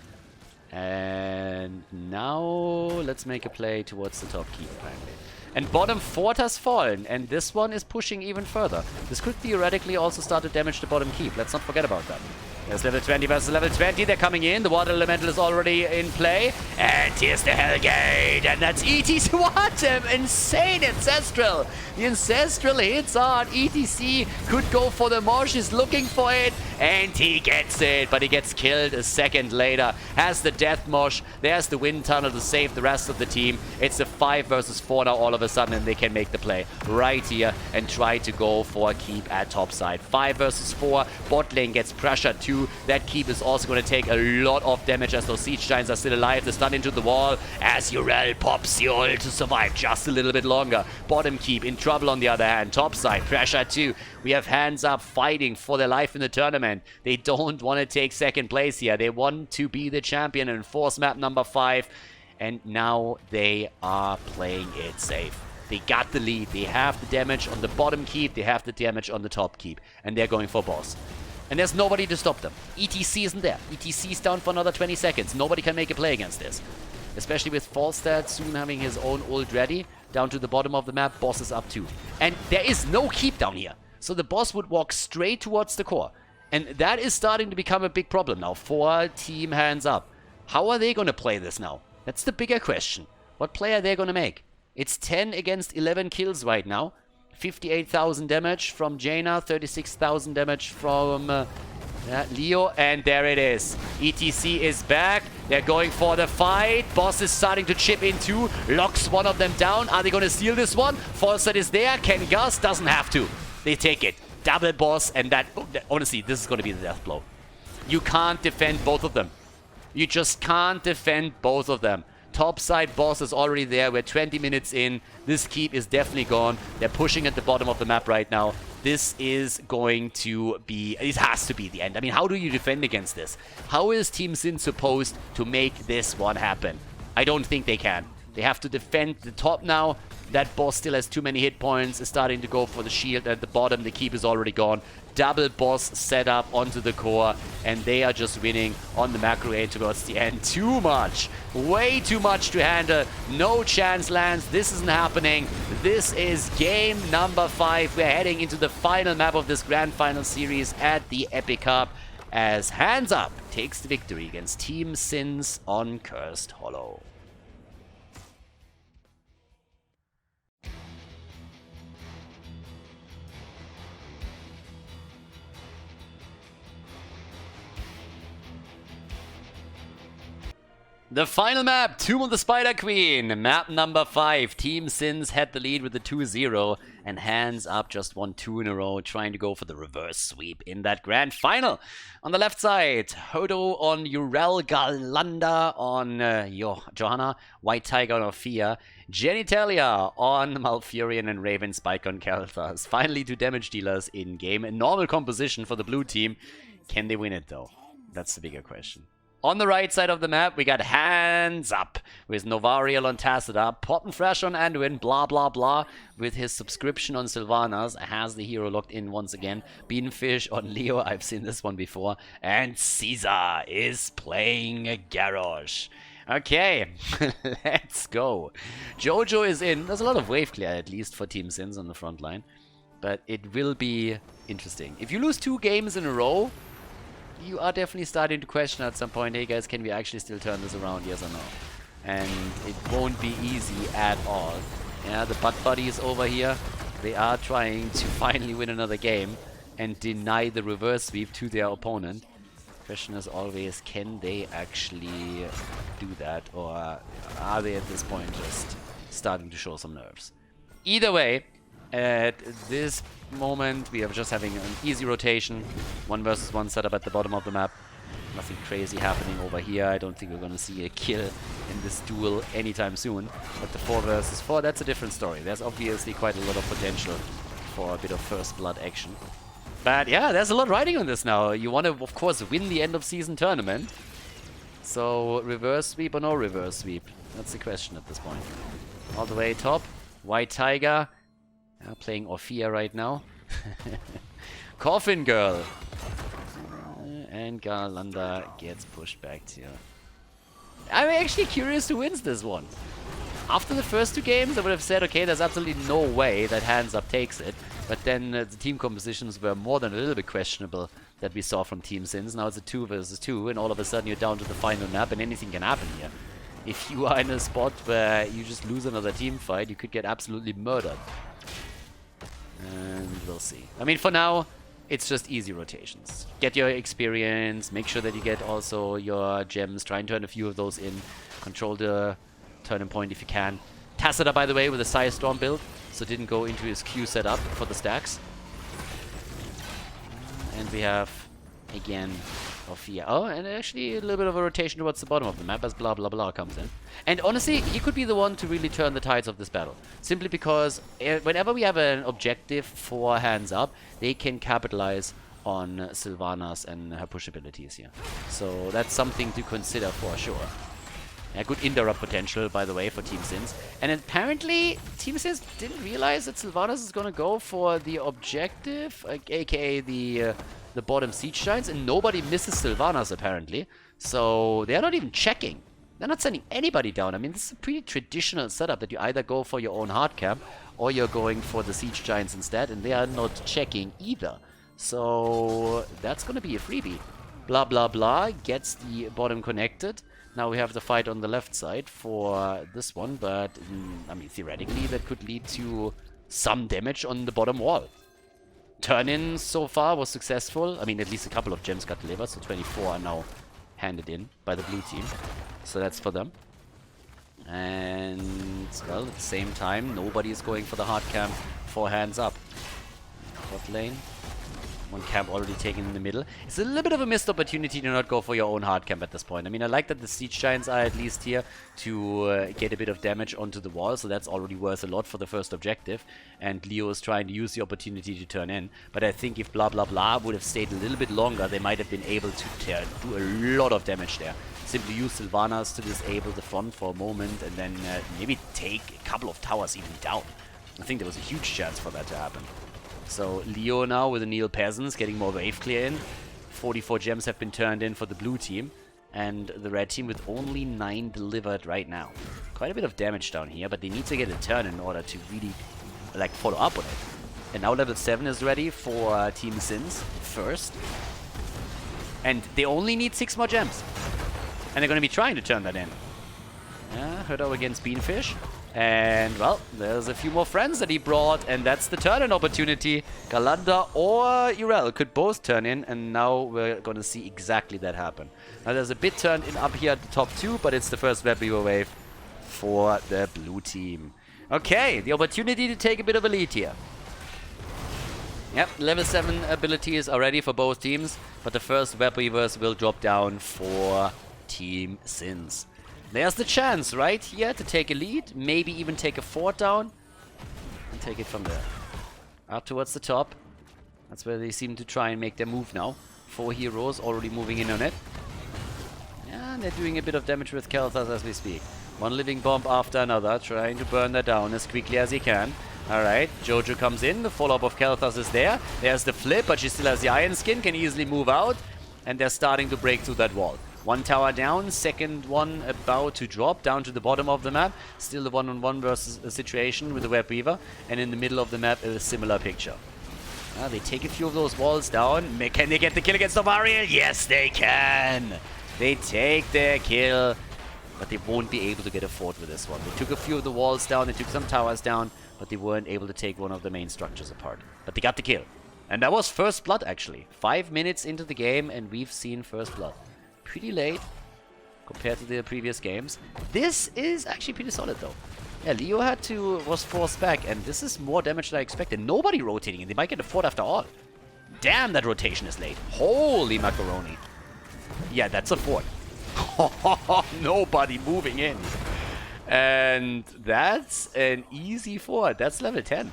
Speaker 1: And now let's make a play towards the top keep, apparently. And bottom fort has fallen, and this one is pushing even further. This could theoretically also start to damage the bottom keep. Let's not forget about that. There's level 20 versus level 20. They're coming in. The water elemental is already in play. And here's the Hellgate. And that's ETC. What an insane Ancestral. The Ancestral hits hard. ETC could go for the Mosh. He's looking for it. And he gets it. But he gets killed a second later. Has the Death Mosh. There's the Wind Tunnel to save the rest of the team. It's a 5 versus 4 now all of a sudden. And they can make the play right here and try to go for a keep at top side. 5 versus 4. Bot lane gets pressured too. That keep is also going to take a lot of damage as those Siege Giants are still alive. They're stunned into the wall as Urel pops the ult to survive just a little bit longer. Bottom keep in trouble on the other hand. Top side, pressure too. We have hands up fighting for their life in the tournament. They don't want to take second place here. They want to be the champion and force map number 5. And now they are playing it safe. They got the lead. They have the damage on the bottom keep. They have the damage on the top keep. And they're going for boss. And there's nobody to stop them. ETC isn't there. ETC is down for another 20 seconds. Nobody can make a play against this. Especially with Falstad soon having his own ult ready. Down to the bottom of the map, boss is up too. And there is no keep down here. So the boss would walk straight towards the core. And that is starting to become a big problem now. 4 team hands up. How are they going to play this now? That's the bigger question. What play are they going to make? It's 10 against 11 kills right now. 58,000 damage from Jaina, 36,000 damage from Leo, and there it is. ETC is back. They're going for the fight. Boss is starting to chip in too. Locks one of them down. Are they going to steal this one? Falset is there. Can Gus? Doesn't have to. They take it. Double boss, and that... honestly, this is going to be the death blow. You can't defend both of them. You just can't defend both of them. Topside boss is already there. We're 20 minutes in. This keep is definitely gone. They're pushing at the bottom of the map right now. This is going to be... it has to be the end. I mean, how do you defend against this? How is Team Sin supposed to make this one happen? I don't think they can. They have to defend the top now. That boss still has too many hit points. Is starting to go for the shield at the bottom. The keep is already gone. Double boss set up onto the core, and they are just winning on the macro A towards the end. Too much. Way too much to handle. No chance lands. This isn't happening. This is game number 5. We're heading into the final map of this grand final series at the Epic Cup as Hands Up takes the victory against Team Sins on Cursed Hollow. The final map, Tomb of the Spider Queen. Map number 5. Team Sins had the lead with the 2-0, and Hands Up just won 2 in a row, trying to go for the reverse sweep in that grand final. On the left side, Hodo on Urel, Galanda on Johanna, White Tiger on Ophia, Genitalia on Malfurion, and Raven Spike on Kalthas. Finally, 2 damage dealers in game. A normal composition for the blue team. Can they win it though? That's the bigger question. On the right side of the map, we got Hands Up with Novariel on Tacita, Potten Fresh on Anduin, blah blah blah, with his subscription on Sylvanas, has the hero locked in once again. Beanfish on Leo, I've seen this one before, and Caesar is playing Garrosh. Okay, let's go. Jojo is in. There's a lot of wave clear, at least for Team Sins on the front line, but it will be interesting. If you lose 2 games in a row, you are definitely starting to question at some point, hey guys, can we actually still turn this around, yes or no? And it won't be easy at all. Yeah, the butt buddies over here, they are trying to finally win another game and deny the reverse sweep to their opponent. Question is always, can they actually do that, or are they at this point just starting to show some nerves? Either way, at this moment, we are just having an easy rotation. 1 versus 1 setup at the bottom of the map. Nothing crazy happening over here. I don't think we're going to see a kill in this duel anytime soon. But the 4 versus 4, that's a different story. There's obviously quite a lot of potential for a bit of first blood action. But yeah, there's a lot riding on this now. You want to, of course, win the end of season tournament. So, reverse sweep or no reverse sweep? That's the question at this point. All the way top, White Tiger. Playing Ophia right now. Coffin Girl. And Galanda gets pushed back to... I'm actually curious who wins this one. After the first 2 games, I would have said, okay, there's absolutely no way that Hands Up takes it. But then the team compositions were more than a little bit questionable that we saw from Team Sins. Now it's a 2 versus 2, and all of a sudden you're down to the final map, and anything can happen here. If you are in a spot where you just lose another team fight, you could get absolutely murdered. And we'll see. I mean, for now, it's just easy rotations. Get your experience, make sure that you get also your gems, try and turn a few of those in, control the turning point if you can. Tacita, by the way, with a Sire Storm build, so didn't go into his Q setup for the stacks. And we have, again, Ophia. Oh, and actually a little bit of a rotation towards the bottom of the map as blah blah blah comes in. And honestly, he could be the one to really turn the tides of this battle. Simply because whenever we have an objective for Hands Up, they can capitalize on Sylvanas and her push abilities here. So that's something to consider for sure. Yeah, good interrupt potential, by the way, for Team Sins. And apparently, Team Sins didn't realize that Sylvanas is going to go for the objective, aka the bottom siege giants, and nobody misses Sylvanas, apparently. So they're not even checking. They're not sending anybody down. I mean, this is a pretty traditional setup that you either go for your own hard camp, or you're going for the siege giants instead, and they are not checking either. So that's going to be a freebie. Blah, blah, blah gets the bottom connected. Now we have the fight on the left side for this one, but I mean, theoretically that could lead to some damage on the bottom wall. Turn-in so far was successful. I mean, at least a couple of gems got delivered, so 24 are now handed in by the blue team. So that's for them. And, well, at the same time, nobody is going for the hard camp 4 hands up. Bot lane. One camp already taken in the middle. It's a little bit of a missed opportunity to not go for your own hard camp at this point. I mean, I like that the siege giants are at least here to get a bit of damage onto the wall, so that's already worth a lot for the first objective. And Leo is trying to use the opportunity to turn in. But I think if blah blah blah would have stayed a little bit longer, they might have been able to do a lot of damage there. Simply use Sylvanas to disable the front for a moment and then maybe take a couple of towers even down. I think there was a huge chance for that to happen. So Leo now with the Neil Peasants getting more wave clear in. 44 gems have been turned in for the blue team. And the red team with only 9 delivered right now. Quite a bit of damage down here, but they need to get a turn in order to really like follow up on it. And now level 7 is ready for Team Sins first. And they only need 6 more gems. And they're going to be trying to turn that in. Yeah, Khaldor against Beanfish. And, well, there's a few more friends that he brought, and that's the turn-in opportunity. Galanda or Urel could both turn in, and now we're going to see exactly that happen. Now, there's a bit turned in up here at the top 2, but it's the first Web Weaver wave for the blue team. Okay, the opportunity to take a bit of a lead here. Yep, level 7 abilities are ready for both teams, but the first Web Weavers will drop down for Team Sins. There's the chance right here to take a lead, maybe even take a fort down and take it from there. Up towards the top. That's where they seem to try and make their move now. 4 heroes already moving in on it. Yeah, and they're doing a bit of damage with Khaldor as we speak. One living bomb after another, trying to burn that down as quickly as he can. Alright, Jojo comes in, the follow-up of Khaldor is there. There's the flip, but she still has the Iron Skin, can easily move out. And they're starting to break through that wall. 1 tower down, second one about to drop down to the bottom of the map. Still the one-on-one versus situation with the Web Weaver. And in the middle of the map is a similar picture. They take a few of those walls down. Can they get the kill against Novariel? Yes, they can! They take their kill. But they won't be able to get a fort with this one. They took a few of the walls down, they took some towers down, but they weren't able to take one of the main structures apart. But they got the kill. And that was first blood, actually. 5 minutes into the game, and we've seen first blood. Pretty late compared to the previous games. This is actually pretty solid, though. Yeah, Leo was forced back, and this is more damage than I expected. Nobody rotating, and they might get a fort after all. Damn, that rotation is late. Holy macaroni. Yeah, that's a fort. Nobody moving in. And that's an easy fort. That's level 10.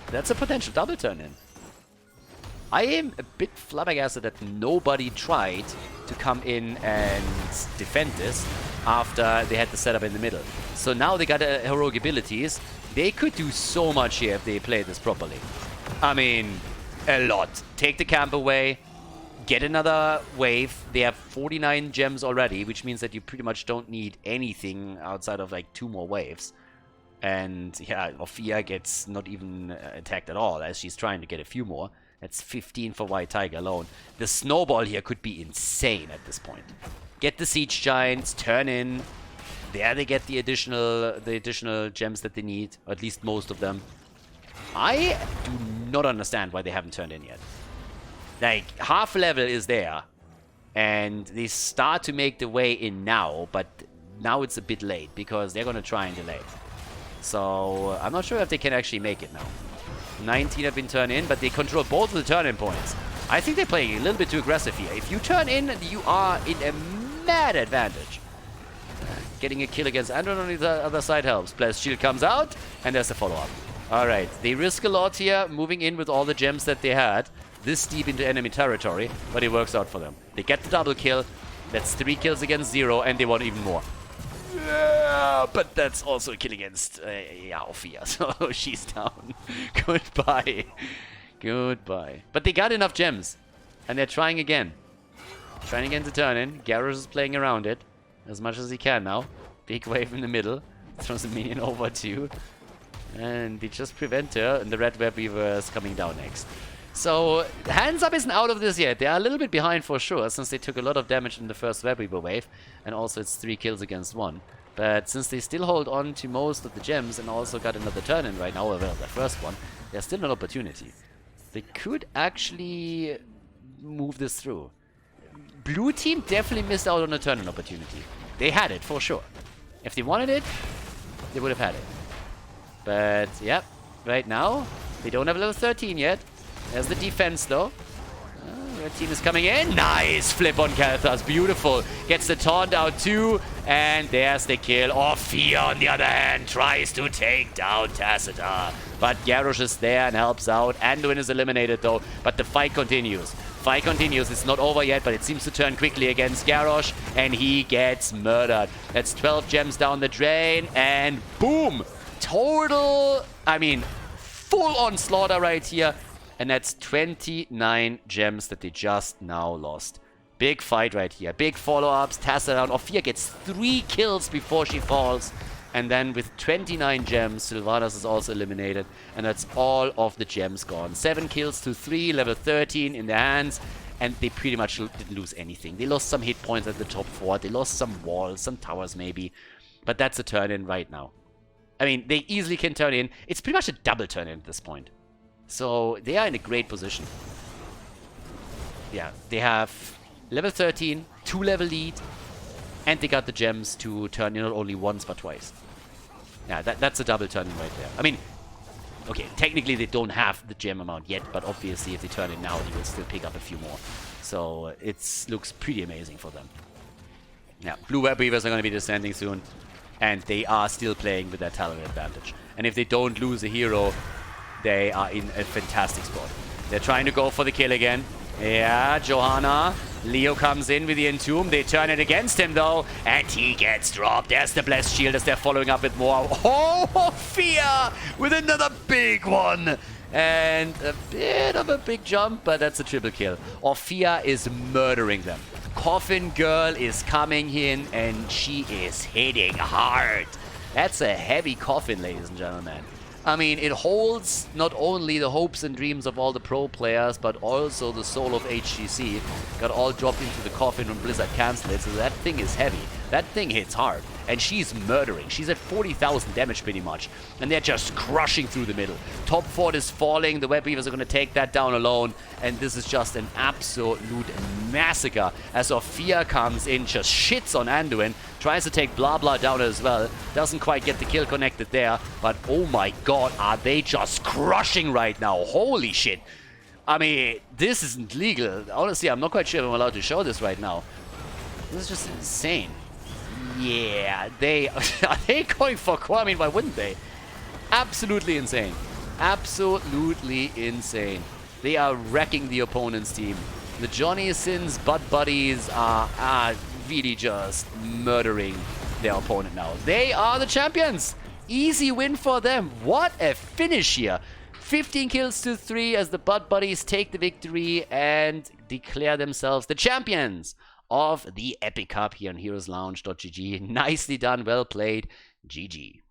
Speaker 1: That's a potential double turn in. I am a bit flabbergasted that nobody tried to come in and defend this after they had the setup in the middle. So now they got heroic abilities. They could do so much here if they play this properly. I mean, a lot. Take the camp away. Get another wave. They have 49 gems already, which means that you pretty much don't need anything outside of like 2 more waves. And yeah, Ophia gets not even attacked at all as she's trying to get a few more. That's 15 for White Tiger alone. The snowball here could be insane at this point. Get the siege giants, turn in. There they get the additional gems that they need, or at least most of them. I do not understand why they haven't turned in yet. Like, half level is there, and they start to make the way in now, but now it's a bit late because they're going to try and delay. So I'm not sure if they can actually make it now. 19 have been turned in, but they control both of the turn-in points. I think they're playing a little bit too aggressive here. If you turn in, you are in a mad advantage. Getting a kill against Andron on the other side helps. Blast Shield comes out, and there's the follow-up. Alright, they risk a lot here, moving in with all the gems that they had. This deep into enemy territory, but it works out for them. They get the double kill. That's 3 kills against 0, and they want even more. Yeah, but that's also a kill against Ophia, so she's down. Goodbye. Goodbye. But they got enough gems, and they're trying again. Trying again to turn in. Garrus is playing around it as much as he can now. Big wave in the middle. Throws a minion over too. And they just prevent her, and the red Web Weaver is coming down next. So, Hands Up isn't out of this yet. They are a little bit behind for sure, since they took a lot of damage in the first Web Weaver wave. And also it's 3 kills against 1. But since they still hold on to most of the gems and also got another turn in right now, well, the first one, there's still an opportunity. They could actually move this through. Blue team definitely missed out on a turn-in opportunity. They had it, for sure. If they wanted it, they would have had it. But, yep, right now, they don't have level 13 yet. There's the defense, though. Red team is coming in. Nice flip on Khaldor. Beautiful. Gets the taunt out too. And there's the kill. Orphea, on the other hand, tries to take down Tacita. But Garrosh is there and helps out. Anduin is eliminated, though. But the fight continues. Fight continues. It's not over yet, but it seems to turn quickly against Garrosh. And he gets murdered. That's 12 gems down the drain. And boom! Total, I mean, full-on slaughter right here. And that's 29 gems that they just now lost. Big fight right here. Big follow-ups. Tacita down. Orphea gets 3 kills before she falls. And then with 29 gems, Sylvanas is also eliminated. And that's all of the gems gone. 7 kills to 3, level 13 in their hands. And they pretty much didn't lose anything. They lost some hit points at the top 4. They lost some walls, some towers maybe. But that's a turn-in right now. I mean, they easily can turn in. It's pretty much a double turn-in at this point. So they are in a great position. Yeah, they have level 13, 2 level lead, and they got the gems to turn in not only once but twice. Yeah, that's a double turn in right there. I mean, okay, technically they don't have the gem amount yet, but obviously if they turn it now, they will still pick up a few more. So it looks pretty amazing for them. Yeah, blue web weavers are going to be descending soon, and they are still playing with that talent advantage. And if they don't lose a hero, they are in a fantastic spot. They're trying to go for the kill again. Yeah, Johanna. Leo comes in with the Entomb. They turn it against him, though. And he gets dropped. There's the Blessed Shield as they're following up with more. Oh, Orphea with another big one. And a bit of a big jump, but that's a triple kill. Orphea is murdering them. Coffin Girl is coming in, and she is hitting hard. That's a heavy coffin, ladies and gentlemen. I mean, it holds not only the hopes and dreams of all the pro players, but also the soul of HGC. Got all dropped into the coffin when Blizzard canceled it, so that thing is heavy. That thing hits hard. And she's murdering. She's at 40,000 damage pretty much. And they're just crushing through the middle. Top fort is falling. The Web Weavers are going to take that down alone. And this is just an absolute massacre. As Orphea comes in, just shits on Anduin. Tries to take Blah Blah down as well. Doesn't quite get the kill connected there. But oh my god, are they just crushing right now. Holy shit. I mean, this isn't legal. Honestly, I'm not quite sure if I'm allowed to show this right now. This is just insane. Yeah, are they going for core? I mean, why wouldn't they? Absolutely insane. Absolutely insane. They are wrecking the opponent's team. The Johnny Sins butt buddies are really just murdering their opponent now. They are the champions. Easy win for them. What a finish here. 15 kills to 3 as the butt buddies take the victory and declare themselves the champions of the Epic Cup here on heroeslounge.gg. Nicely done, well played. GG.